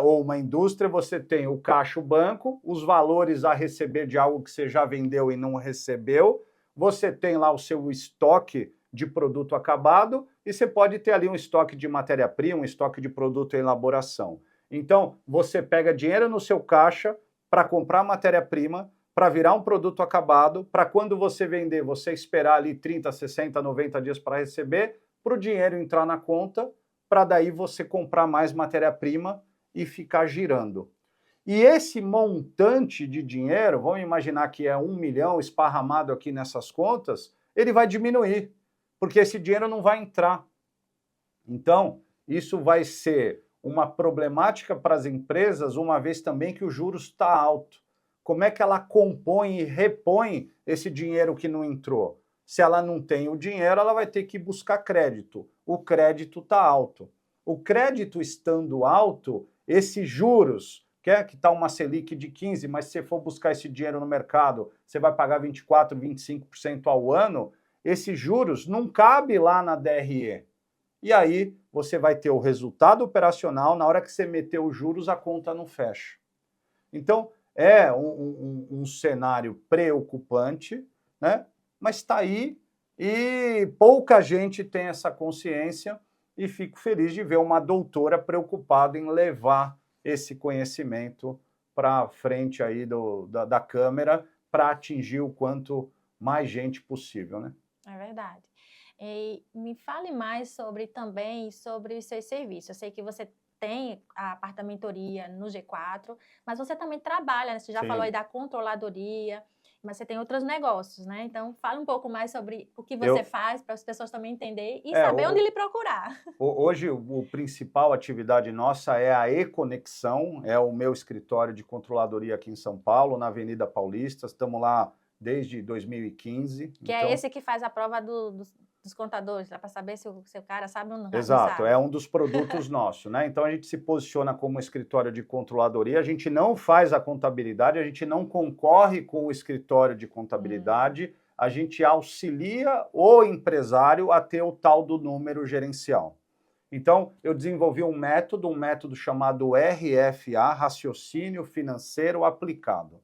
ou uma indústria, você tem o caixa, o banco, os valores a receber de algo que você já vendeu e não recebeu, você tem lá o seu estoque de produto acabado e você pode ter ali um estoque de matéria-prima, um estoque de produto em elaboração. Então, você pega dinheiro no seu caixa para comprar matéria-prima, para virar um produto acabado, para quando você vender, você esperar ali 30, 60, 90 dias para receber, para o dinheiro entrar na conta, para daí você comprar mais matéria-prima e ficar girando. E esse montante de dinheiro, vamos imaginar que é 1 milhão esparramado aqui nessas contas, ele vai diminuir, porque esse dinheiro não vai entrar. Então, isso vai ser uma problemática para as empresas, uma vez também que o juros está alto. Como é que ela compõe e repõe esse dinheiro que não entrou? Se ela não tem o dinheiro, ela vai ter que buscar crédito. O crédito está alto. O crédito estando alto, esses juros, que está uma Selic de 15%, mas se você for buscar esse dinheiro no mercado, você vai pagar 24%, 25% ao ano, esses juros não cabem lá na DRE. E aí você vai ter o resultado operacional, na hora que você meter os juros, a conta não fecha. Então, é um cenário preocupante, né? Mas está aí e pouca gente tem essa consciência e fico feliz de ver uma doutora preocupada em levar esse conhecimento para frente aí da Câmara para atingir o quanto mais gente possível, né? É verdade. E me fale mais também sobre os seus serviços. Eu sei que você tem a apartamentoria no G4, mas você também trabalha, né? Você já falou aí da controladoria, mas você tem outros negócios, né? Então, fala um pouco mais sobre o que você faz para as pessoas também entenderem e saber onde lhe procurar. Hoje, o principal atividade nossa é a E-Conexão, é o meu escritório de controladoria aqui em São Paulo, na Avenida Paulista. Estamos lá desde 2015. Que então... é esse que faz a prova dos contadores, para saber se o cara sabe ou não. Exato, não sabe. É um dos produtos nossos, né? Então a gente se posiciona como escritório de controladoria, a gente não faz a contabilidade, a gente não concorre com o escritório de contabilidade, a gente auxilia o empresário a ter o tal do número gerencial. Então, eu desenvolvi um método chamado RFA, Raciocínio Financeiro Aplicado.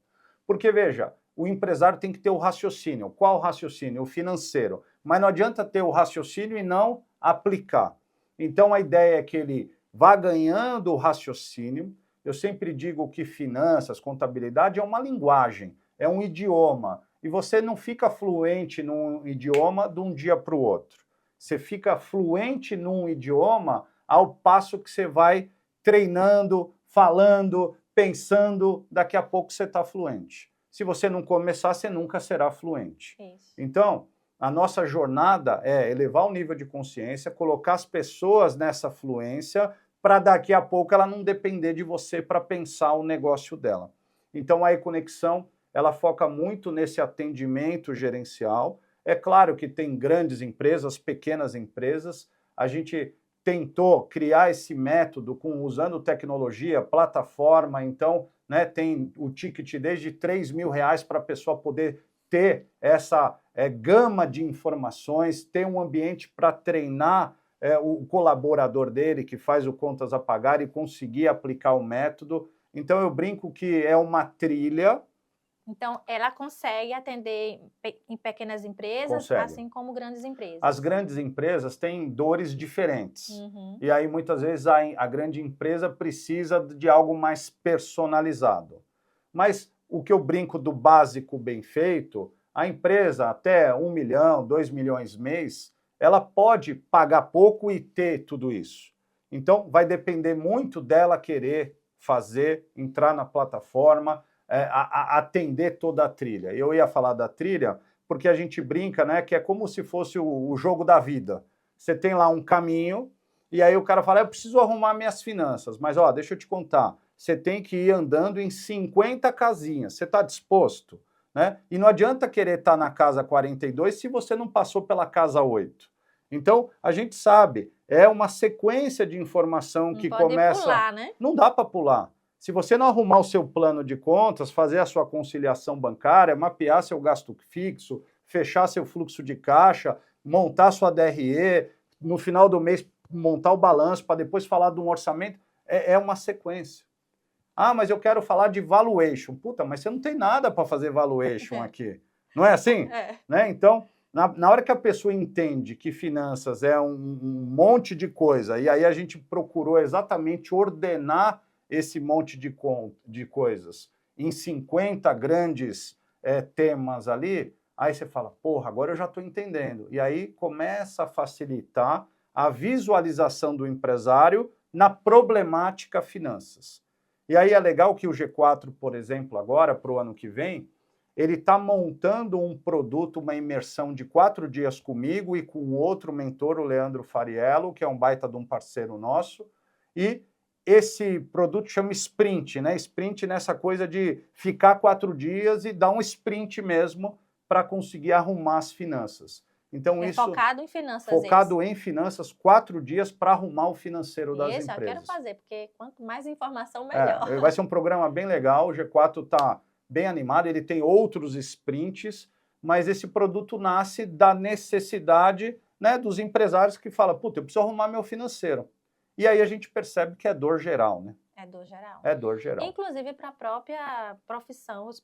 Porque, veja, o empresário tem que ter o raciocínio. Qual raciocínio? O financeiro. Mas não adianta ter o raciocínio e não aplicar. Então, a ideia é que ele vá ganhando o raciocínio. Eu sempre digo que finanças, contabilidade é uma linguagem, é um idioma. E você não fica fluente num idioma de um dia para o outro. Você fica fluente num idioma ao passo que você vai treinando, falando, pensando, daqui a pouco você está fluente. Se você não começar, você nunca será fluente. Isso. Então, a nossa jornada é elevar o nível de consciência, colocar as pessoas nessa fluência para daqui a pouco ela não depender de você para pensar o negócio dela. Então, a E-Conexão, ela foca muito nesse atendimento gerencial. É claro que tem grandes empresas, pequenas empresas. A gente tentou criar esse método usando tecnologia, plataforma, então, né, tem o ticket desde R$3.000 para a pessoa poder ter essa gama de informações, ter um ambiente para treinar o colaborador dele, que faz o contas a pagar e conseguir aplicar o método. Então, eu brinco que é uma trilha. Então, ela consegue atender em pequenas empresas, assim como grandes empresas. As grandes empresas têm dores diferentes. E aí, muitas vezes, a grande empresa precisa de algo mais personalizado. Mas o que eu brinco do básico bem feito, a empresa até 1 milhão, 2 milhões mês, ela pode pagar pouco e ter tudo isso. Então, vai depender muito dela querer fazer, entrar na plataforma, atender toda a trilha. Eu ia falar da trilha porque a gente brinca, né, que é como se fosse o jogo da vida. Você tem lá um caminho e aí o cara fala, eu preciso arrumar minhas finanças, mas ó, deixa eu te contar, você tem que ir andando em 50 casinhas, você está disposto? Né? E não adianta querer estar na casa 42 se você não passou pela casa 8. Então, a gente sabe, é uma sequência de informação que começa... pular, né? Não dá para pular. Se você não arrumar o seu plano de contas, fazer a sua conciliação bancária, mapear seu gasto fixo, fechar seu fluxo de caixa, montar sua DRE, no final do mês montar o balanço para depois falar de um orçamento, é uma sequência. Ah, mas eu quero falar de valuation. Puta, mas você não tem nada para fazer valuation aqui. Não é assim? Né? Então, na hora que a pessoa entende que finanças é um monte de coisa, e aí a gente procurou exatamente ordenar esse monte de coisas em 50 grandes temas ali, aí você fala, porra, agora eu já estou entendendo. E aí começa a facilitar a visualização do empresário na problemática finanças. E aí é legal que o G4, por exemplo, agora, para o ano que vem, ele está montando um produto, uma imersão de 4 dias comigo e com outro mentor, o Leandro Fariello, que é um baita de um parceiro nosso, e esse produto chama Sprint, né? Sprint nessa coisa de ficar 4 dias e dar um sprint mesmo para conseguir arrumar as finanças. Então, isso focado em finanças. Focado em finanças, 4 dias para arrumar o financeiro das empresas. Eu quero fazer, porque quanto mais informação, melhor. Vai ser um programa bem legal, o G4 está bem animado, ele tem outros sprints, mas esse produto nasce da necessidade, né, dos empresários que falam, puta, eu preciso arrumar meu financeiro. E aí a gente percebe que é dor geral, né? É dor geral. É dor geral. Inclusive para a própria profissão, os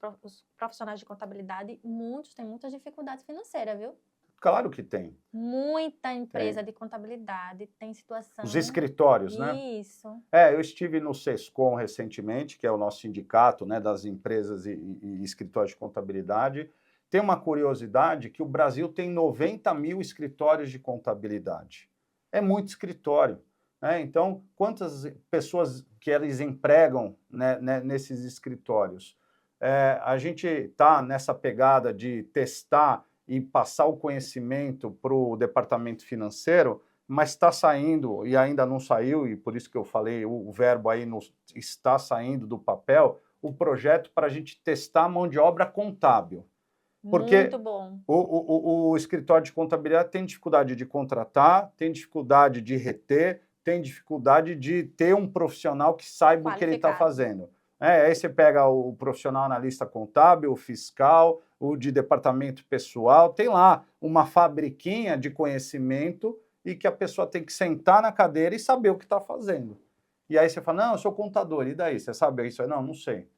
profissionais de contabilidade, muitos têm muitas dificuldades financeiras, viu? Claro que tem. Muita empresa de contabilidade tem situação... Os escritórios, né? Isso. Eu estive no Sescom recentemente, que é o nosso sindicato, né, das empresas e escritórios de contabilidade. Tem uma curiosidade que o Brasil tem 90 mil escritórios de contabilidade. É muito escritório, né? Então, quantas pessoas que eles empregam, né, nesses escritórios? A gente está nessa pegada de testar e passar o conhecimento para o departamento financeiro, mas está saindo, e ainda não saiu, e por isso que eu falei, o verbo aí está saindo do papel, o projeto para a gente testar a mão de obra contábil. Porque muito bom. O escritório de contabilidade tem dificuldade de contratar, tem dificuldade de reter, tem dificuldade de ter um profissional que saiba o que ele está fazendo. Aí você pega o profissional analista contábil, o fiscal, o de departamento pessoal, tem lá uma fabriquinha de conhecimento e que a pessoa tem que sentar na cadeira e saber o que está fazendo. E aí você fala, não, eu sou contador, e daí? Você sabe isso? Não, não sei.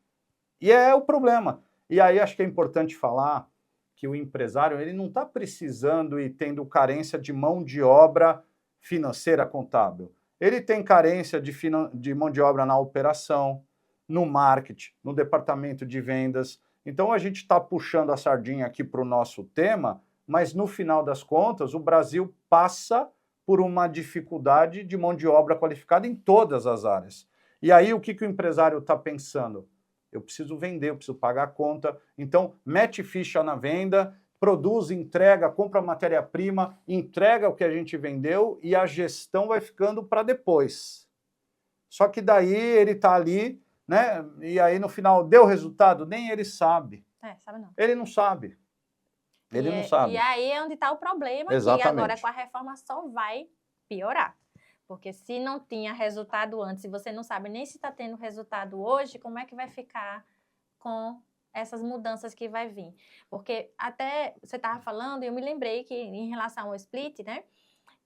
E é o problema. E aí acho que é importante falar que o empresário ele não está precisando e tendo carência de mão de obra financeira contábil. Ele tem carência de mão de obra na operação, no marketing, no departamento de vendas. Então, a gente está puxando a sardinha aqui para o nosso tema, mas, no final das contas, o Brasil passa por uma dificuldade de mão de obra qualificada em todas as áreas. E aí, o que o empresário está pensando? Eu preciso vender, eu preciso pagar a conta. Então, mete ficha na venda, produz, entrega, compra matéria-prima, entrega o que a gente vendeu e a gestão vai ficando para depois. Só que daí ele está ali, né? E aí no final deu resultado? Nem ele sabe. Sabe não. Ele não sabe. Ele não sabe. E aí é onde está o problema, Exatamente. que agora com a reforma só vai piorar. Porque se não tinha resultado antes, se você não sabe nem se está tendo resultado hoje, como é que vai ficar com essas mudanças que vai vir? Porque até você estava falando, e eu me lembrei que em relação ao split, né?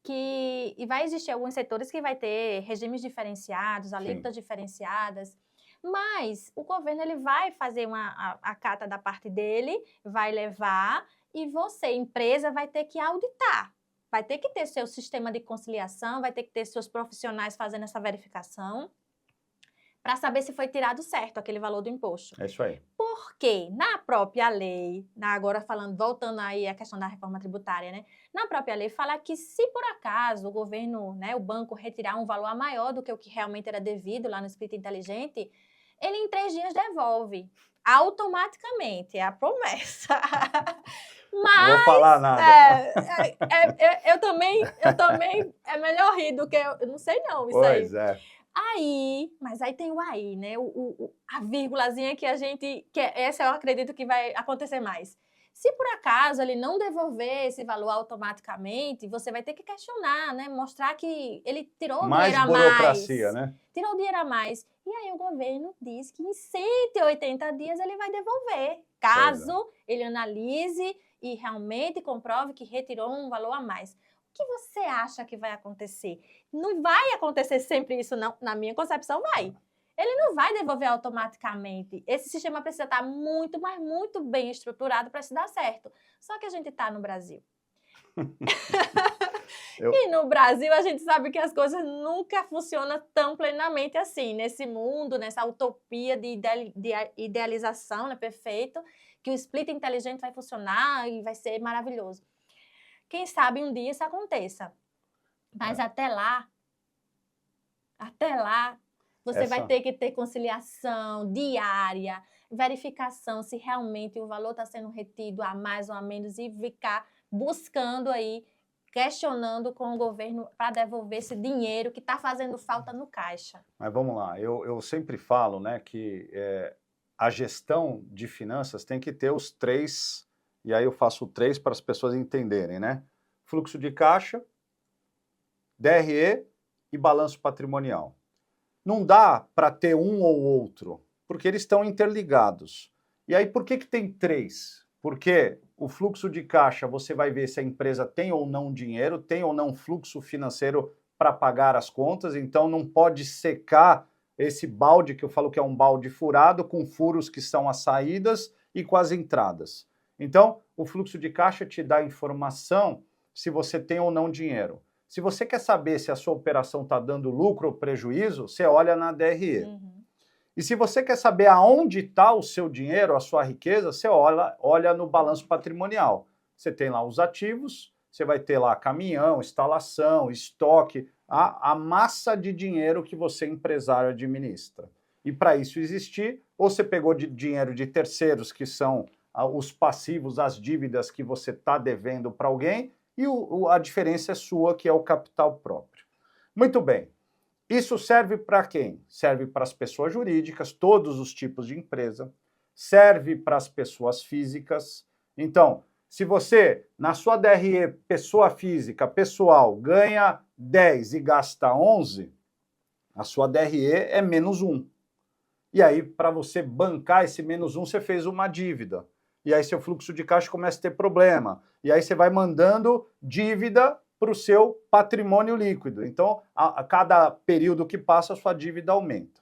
Que vai existir alguns setores que vai ter regimes diferenciados, alíquotas diferenciadas, mas o governo ele vai fazer a cata da parte dele, vai levar, e você, empresa, vai ter que auditar. Vai ter que ter seu sistema de conciliação, vai ter que ter seus profissionais fazendo essa verificação para saber se foi tirado certo aquele valor do imposto. É isso aí. Porque na própria lei, agora voltando aí à questão da reforma tributária, né? Na própria lei fala que se por acaso o governo, né, o banco retirar um valor maior do que o que realmente era devido lá no split inteligente, ele em 3 dias devolve. Automaticamente, é a promessa. Mas, não vou falar nada. Eu também, é melhor rir do que eu não sei não, isso aí. Pois é. Mas aí tem o aí, né? A vírgulazinha que essa eu acredito que vai acontecer mais. Se por acaso ele não devolver esse valor automaticamente, você vai ter que questionar, né? Mostrar que ele tirou o dinheiro a mais. Mais burocracia, né? Tirou o dinheiro a mais. E aí o governo diz que em 180 dias ele vai devolver, caso ele analise e realmente comprove que retirou um valor a mais. O que você acha que vai acontecer? Não vai acontecer sempre isso, não. Na minha concepção, vai. Ele não vai devolver automaticamente. Esse sistema precisa estar muito, mas muito bem estruturado para se dar certo. Só que a gente está no Brasil. E no Brasil, a gente sabe que as coisas nunca funcionam tão plenamente assim. Nesse mundo, nessa utopia de idealização, né, perfeito, que o split inteligente vai funcionar e vai ser maravilhoso. Quem sabe um dia isso aconteça. Mas até lá, você vai ter que ter conciliação diária, verificação se realmente o valor está sendo retido a mais ou a menos e ficar buscando aí, questionando com o governo para devolver esse dinheiro que está fazendo falta no caixa. Mas vamos lá, eu sempre falo, né, que a gestão de finanças tem que ter os 3, e aí eu faço 3 para as pessoas entenderem, né? Fluxo de caixa, DRE e balanço patrimonial. Não dá para ter um ou outro, porque eles estão interligados. E aí, por que tem 3? Porque o fluxo de caixa, você vai ver se a empresa tem ou não dinheiro, tem ou não fluxo financeiro para pagar as contas, então não pode secar esse balde que eu falo que é um balde furado, com furos que são as saídas e com as entradas. Então, o fluxo de caixa te dá informação se você tem ou não dinheiro. Se você quer saber se a sua operação está dando lucro ou prejuízo, você olha na DRE. E se você quer saber aonde está o seu dinheiro, a sua riqueza, você olha no balanço patrimonial. Você tem lá os ativos, você vai ter lá caminhão, instalação, estoque, a massa de dinheiro que você, empresário, administra. E para isso existir, ou você pegou dinheiro de terceiros, que são os passivos, as dívidas que você está devendo para alguém, e a diferença é sua, que é o capital próprio. Muito bem. Isso serve para quem? Serve para as pessoas jurídicas, todos os tipos de empresa, serve para as pessoas físicas. Então, se você, na sua DRE, pessoa física, pessoal, ganha 10 e gasta 11, a sua DRE é menos 1. E aí, para você bancar esse menos 1, você fez uma dívida. E aí seu fluxo de caixa começa a ter problema. E aí você vai mandando dívida para o seu patrimônio líquido. Então, a cada período que passa, a sua dívida aumenta.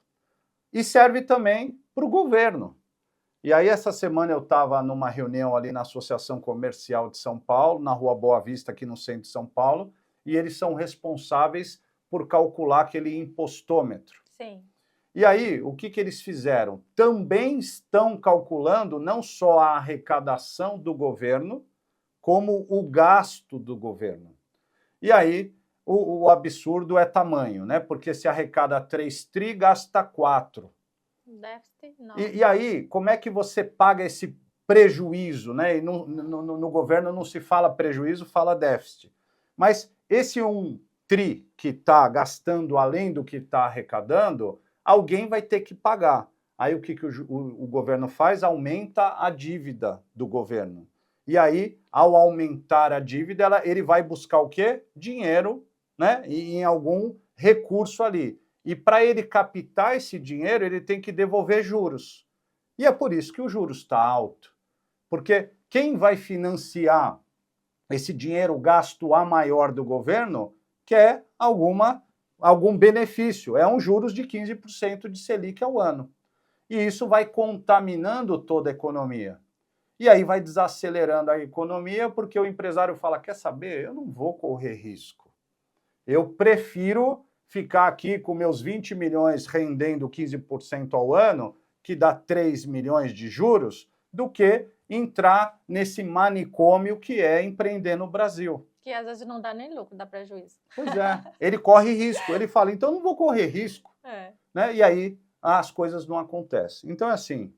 E serve também para o governo. E aí, essa semana eu estava numa reunião ali na Associação Comercial de São Paulo, na Rua Boa Vista, aqui no centro de São Paulo, e eles são responsáveis por calcular aquele impostômetro. Sim. E aí, o que eles fizeram? Também estão calculando não só a arrecadação do governo, como o gasto do governo. E aí, o absurdo é tamanho, né? Porque se arrecada 3 tri, gasta 4. Déficit, não. E aí, como é que você paga esse prejuízo, né? E no governo não se fala prejuízo, fala déficit. Mas esse 1 tri que está gastando além do que está arrecadando, alguém vai ter que pagar. Aí o que o governo faz? Aumenta a dívida do governo. E aí, ao aumentar a dívida, ele vai buscar o quê? Dinheiro, né? E em algum recurso ali. E para ele captar esse dinheiro, ele tem que devolver juros. E é por isso que o juros está alto. Porque quem vai financiar esse dinheiro gasto a maior do governo quer algum benefício. É um juros de 15% de Selic ao ano. E isso vai contaminando toda a economia. E aí vai desacelerando a economia, porque o empresário fala, quer saber, eu não vou correr risco. Eu prefiro ficar aqui com meus 20 milhões rendendo 15% ao ano, que dá 3 milhões de juros, do que entrar nesse manicômio que é empreender no Brasil. Que às vezes não dá nem lucro, dá prejuízo. Pois é, ele corre risco, ele fala, então eu não vou correr risco. Né? E aí as coisas não acontecem. Então é assim,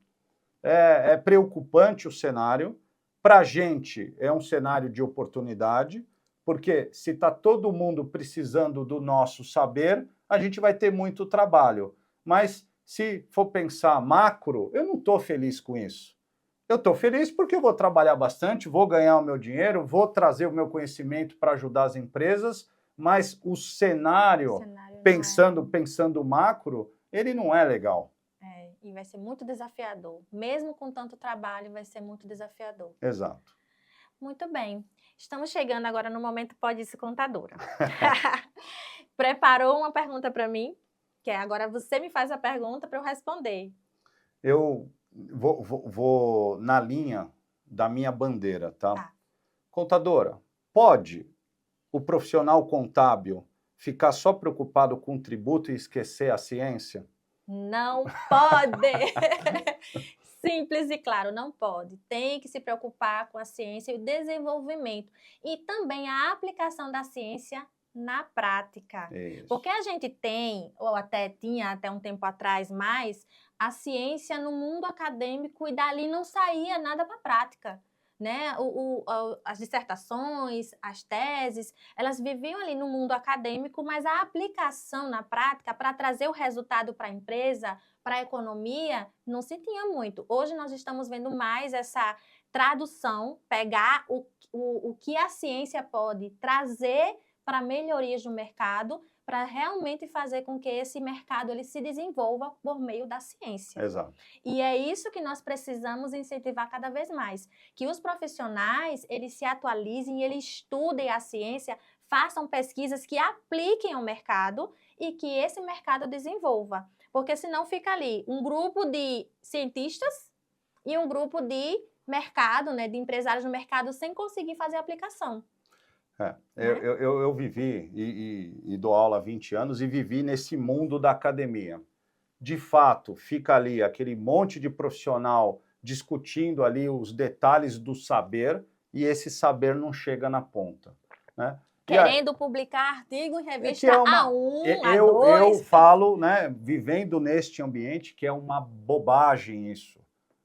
é preocupante o cenário, para a gente é um cenário de oportunidade, porque se está todo mundo precisando do nosso saber, a gente vai ter muito trabalho. Mas se for pensar macro, eu não estou feliz com isso. Eu estou feliz porque eu vou trabalhar bastante, vou ganhar o meu dinheiro, vou trazer o meu conhecimento para ajudar as empresas, mas o cenário pensando macro, ele não é legal. E vai ser muito desafiador. Mesmo com tanto trabalho, vai ser muito desafiador. Exato. Muito bem. Estamos chegando agora no momento Pode Isso Contadora. Preparou uma pergunta para mim? Que agora você me faz a pergunta para eu responder. Eu vou na linha da minha bandeira, tá? Contadora, pode o profissional contábil ficar só preocupado com o tributo e esquecer a ciência? Não pode! Simples e claro, não pode. Tem que se preocupar com a ciência e o desenvolvimento. E também a aplicação da ciência na prática. Isso. Porque a gente tem, ou até tinha até um tempo atrás mais, a ciência no mundo acadêmico e dali não saía nada para a prática. Né? As dissertações, as teses, elas viviam ali no mundo acadêmico, mas a aplicação na prática para trazer o resultado para a empresa, para a economia, não se tinha muito. Hoje nós estamos vendo mais essa tradução, pegar o que a ciência pode trazer para melhorias no mercado, para realmente fazer com que esse mercado ele se desenvolva por meio da ciência. Exato. E é isso que nós precisamos incentivar cada vez mais, que os profissionais eles se atualizem, eles estudem a ciência, façam pesquisas que apliquem ao mercado e que esse mercado desenvolva. Porque senão fica ali um grupo de cientistas e um grupo de mercado, né, de empresários no mercado sem conseguir fazer a aplicação. Eu vivi e dou aula há 20 anos e vivi nesse mundo da academia. De fato, fica ali aquele monte de profissional discutindo ali os detalhes do saber e esse saber não chega na ponta, né? Querendo publicar artigo em revista A1, eu A2. falo, né, vivendo neste ambiente, que é uma bobagem isso.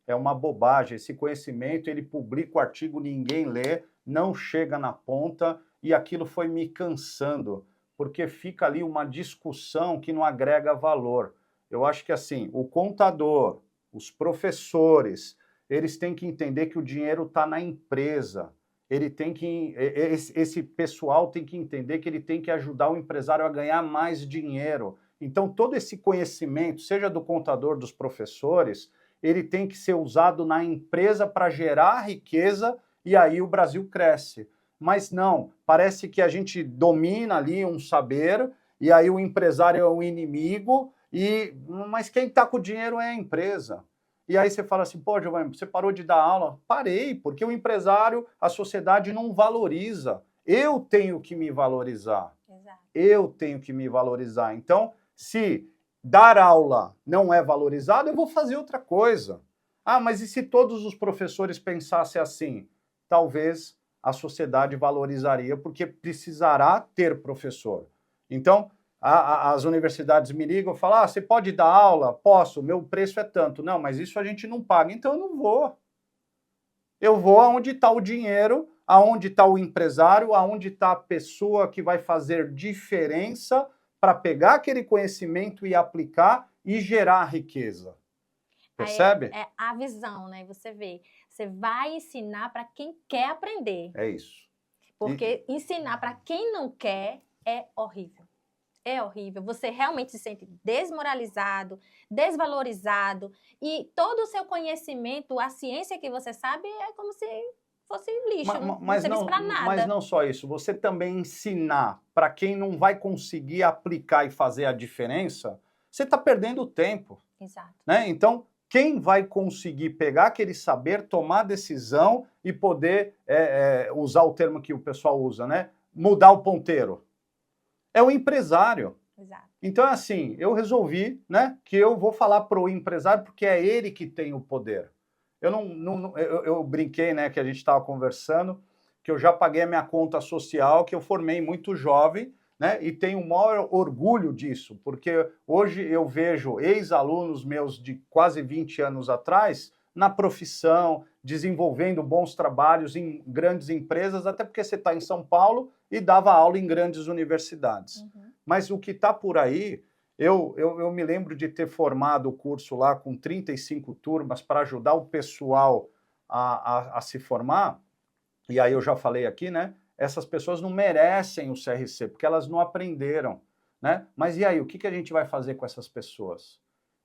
É uma bobagem. Esse conhecimento, ele publica o artigo, ninguém lê, não chega na ponta, e aquilo foi me cansando, porque fica ali uma discussão que não agrega valor. Eu acho que, assim, o contador, os professores, eles têm que entender que o dinheiro está na empresa. Esse pessoal tem que entender que ele tem que ajudar o empresário a ganhar mais dinheiro. Então, todo esse conhecimento, seja do contador, dos professores, ele tem que ser usado na empresa para gerar riqueza e aí o Brasil cresce. Mas não, parece que a gente domina ali um saber e aí o empresário é o inimigo, mas quem está com o dinheiro é a empresa. E aí você fala assim, pô, Giovanni, você parou de dar aula? Parei, porque o empresário, a sociedade não valoriza. Eu tenho que me valorizar. Exato. Eu tenho que me valorizar. Então, se dar aula não é valorizado, eu vou fazer outra coisa. Ah, mas e se todos os professores pensassem assim? Talvez a sociedade valorizaria, porque precisará ter professor. Então, as universidades me ligam e falam, você pode dar aula? Posso, meu preço é tanto. Não, mas isso a gente não paga, então eu não vou. Eu vou aonde está o dinheiro, aonde está o empresário, aonde está a pessoa que vai fazer diferença para pegar aquele conhecimento e aplicar e gerar riqueza. Percebe? É a visão, né? Você vê, você vai ensinar para quem quer aprender. É isso. Porque ensinar para quem não quer é horrível. É horrível. Você realmente se sente desmoralizado, desvalorizado e todo o seu conhecimento, a ciência que você sabe é como se fosse lixo, não serve para nada. Mas não só isso, você também ensinar para quem não vai conseguir aplicar e fazer a diferença, você está perdendo tempo. Exato. Né? Então, quem vai conseguir pegar aquele saber, tomar decisão e poder usar o termo que o pessoal usa, né? Mudar o ponteiro? É o empresário. Exato. Então, assim, eu resolvi, né, que eu vou falar para o empresário porque é ele que tem o poder. Eu brinquei, né, que a gente estava conversando, que eu já paguei a minha conta social, que eu formei muito jovem, né, e tenho o maior orgulho disso, porque hoje eu vejo ex-alunos meus de quase 20 anos atrás na profissão, desenvolvendo bons trabalhos em grandes empresas, até porque você está em São Paulo e dava aula em grandes universidades. Uhum. Mas o que está por aí, eu me lembro de ter formado o curso lá com 35 turmas para ajudar o pessoal a se formar, e aí eu já falei aqui, né? Essas pessoas não merecem o CRC, porque elas não aprenderam, né? Mas e aí, o que a gente vai fazer com essas pessoas?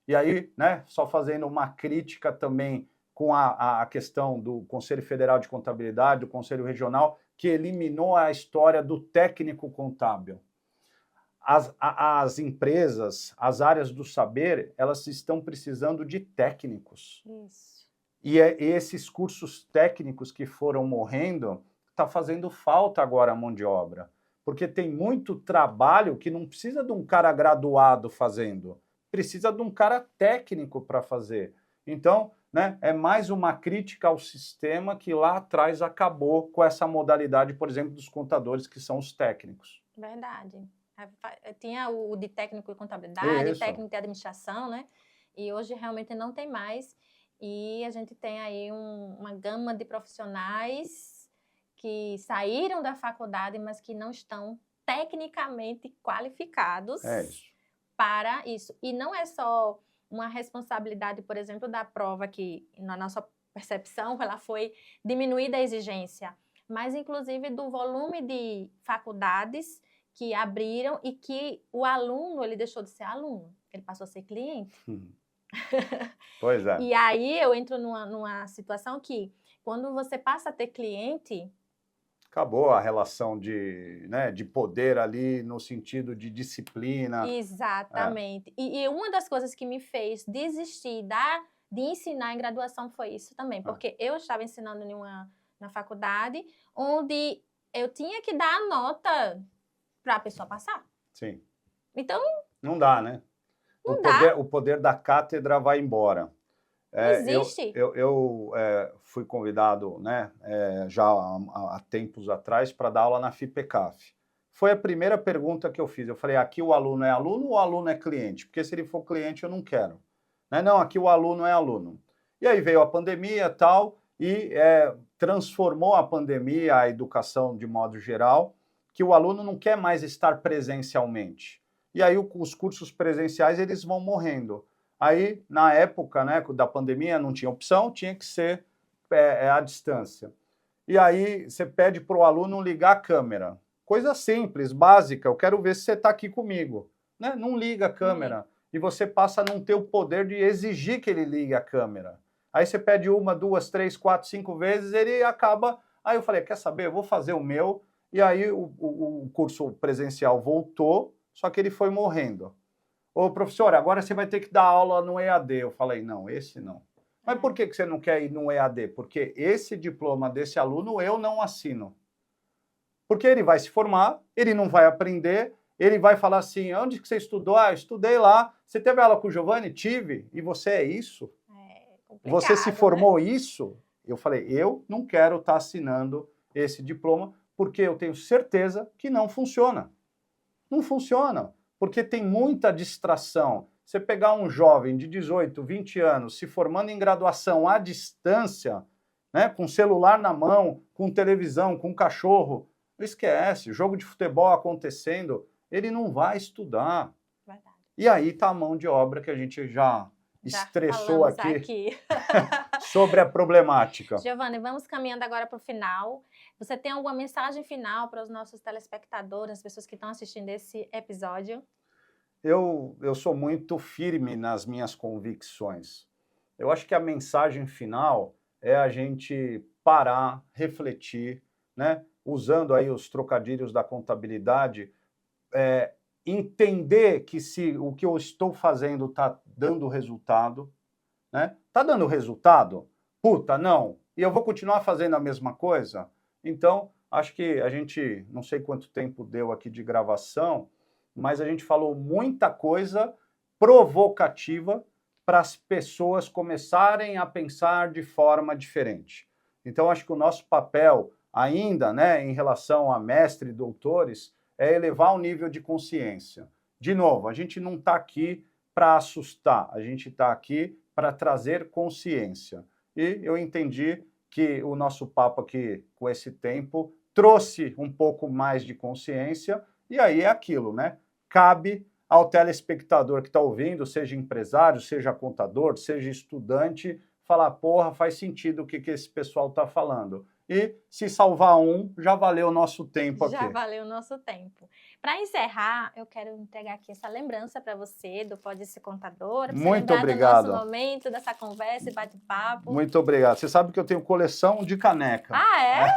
E aí, né, só fazendo uma crítica também com a questão do Conselho Federal de Contabilidade, do Conselho Regional, que eliminou a história do técnico contábil. As empresas, as áreas do saber, elas estão precisando de técnicos. Isso. E esses cursos técnicos que foram morrendo, está fazendo falta agora a mão de obra. Porque tem muito trabalho que não precisa de um cara graduado fazendo, precisa de um cara técnico para fazer. Então, né, é mais uma crítica ao sistema que lá atrás acabou com essa modalidade, por exemplo, dos contadores, que são os técnicos. Verdade. Tinha o de técnico de contabilidade, Isso. técnico de administração, né? E hoje realmente não tem mais. E a gente tem aí uma gama de profissionais que saíram da faculdade, mas que não estão tecnicamente qualificados para isso. E não é só uma responsabilidade, por exemplo, da prova que, na nossa percepção, ela foi diminuída a exigência, mas inclusive do volume de faculdades que abriram e que o aluno, ele deixou de ser aluno, ele passou a ser cliente. Pois é. E aí eu entro numa situação que, quando você passa a ter cliente, Acabou a relação de, né, de poder ali no sentido de disciplina. Exatamente. E uma das coisas que me fez desistir de ensinar em graduação foi isso também, porque eu estava ensinando na faculdade, onde eu tinha que dar a nota para a pessoa passar. Sim. Então... Não dá, né? O poder da cátedra vai embora. Existe. Eu fui convidado, né, já há tempos atrás para dar aula na FIPECAF. Foi a primeira pergunta que eu fiz. Eu falei, aqui o aluno é aluno ou o aluno é cliente? Porque se ele for cliente, eu não quero. Né? Não, aqui o aluno é aluno. E aí veio a pandemia e tal, e transformou a pandemia, a educação de modo geral, que o aluno não quer mais estar presencialmente. E aí os cursos presenciais, eles vão morrendo. Aí, na época, né, da pandemia, não tinha opção, tinha que ser à distância. E aí você pede para o aluno ligar a câmera. Coisa simples, básica, eu quero ver se você está aqui comigo. Né? Não liga a câmera. E você passa a não ter o poder de exigir que ele ligue a câmera. Aí você pede 1, 2, 3, 4, 5 vezes, ele acaba... Aí eu falei, quer saber, eu vou fazer o meu. E aí o curso presencial voltou, só que ele foi morrendo. Ô, professor, agora você vai ter que dar aula no EAD. Eu falei, não, esse não. Mas por que você não quer ir no EAD? Porque esse diploma desse aluno eu não assino. Porque ele vai se formar, ele não vai aprender, ele vai falar assim, onde que você estudou? Ah, eu estudei lá. Você teve aula com o Giovanni? Tive. E você é isso? Você se formou, né? Isso? Eu falei, eu não quero estar assinando esse diploma, porque eu tenho certeza que não funciona. Não funciona. Porque tem muita distração. Você pegar um jovem de 18, 20 anos se formando em graduação à distância, né, com celular na mão, com televisão, com cachorro, esquece, jogo de futebol acontecendo, ele não vai estudar. Verdade. E aí está a mão de obra que a gente já estressou aqui. Sobre a problemática. Giovanni, vamos caminhando agora para o final. Você tem alguma mensagem final para os nossos telespectadores, as pessoas que estão assistindo esse episódio? Eu sou muito firme nas minhas convicções. Eu acho que a mensagem final é a gente parar, refletir, né? Usando aí os trocadilhos da contabilidade, entender que se o que eu estou fazendo está dando resultado, né? Está dando resultado? Puta, não. E eu vou continuar fazendo a mesma coisa? Então, acho que a gente, não sei quanto tempo deu aqui de gravação, mas a gente falou muita coisa provocativa para as pessoas começarem a pensar de forma diferente. Então, acho que o nosso papel ainda, né, em relação a mestre e doutores, é elevar o nível de consciência. De novo, a gente não está aqui para assustar, a gente está aqui para trazer consciência. E eu entendi que o nosso papo aqui, com esse tempo, trouxe um pouco mais de consciência, e aí é aquilo, né? Cabe ao telespectador que está ouvindo, seja empresário, seja contador, seja estudante, falar, porra, faz sentido o que esse pessoal está falando. E se salvar um, já valeu o nosso tempo aqui. Já valeu o nosso tempo. Para encerrar, eu quero entregar aqui essa lembrança para você do Pode Ser Contador. Muito obrigado. Do nosso momento, dessa conversa e bate-papo. Muito obrigado. Você sabe que eu tenho coleção de caneca. Ah, é?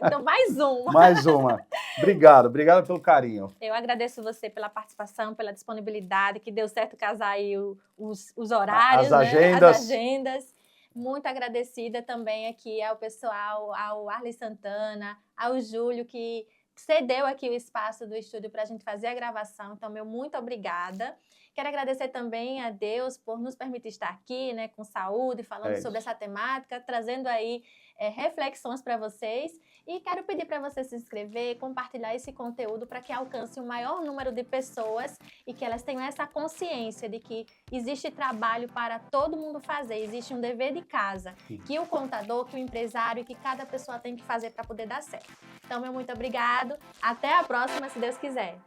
Então, mais uma. Mais uma. Obrigado pelo carinho. Eu agradeço você pela participação, pela disponibilidade, que deu certo casar aí os horários, as agendas. As agendas. Muito agradecida também aqui ao pessoal, ao Arley Santana, ao Júlio, que cedeu aqui o espaço do estúdio para a gente fazer a gravação. Então, meu muito obrigada. Quero agradecer também a Deus por nos permitir estar aqui, né, com saúde, falando sobre essa temática, trazendo aí reflexões para vocês. E quero pedir para você se inscrever, compartilhar esse conteúdo para que alcance o maior número de pessoas e que elas tenham essa consciência de que existe trabalho para todo mundo fazer, existe um dever de casa, que o contador, que o empresário, que cada pessoa tem que fazer para poder dar certo. Então, meu muito obrigado. Até a próxima, se Deus quiser.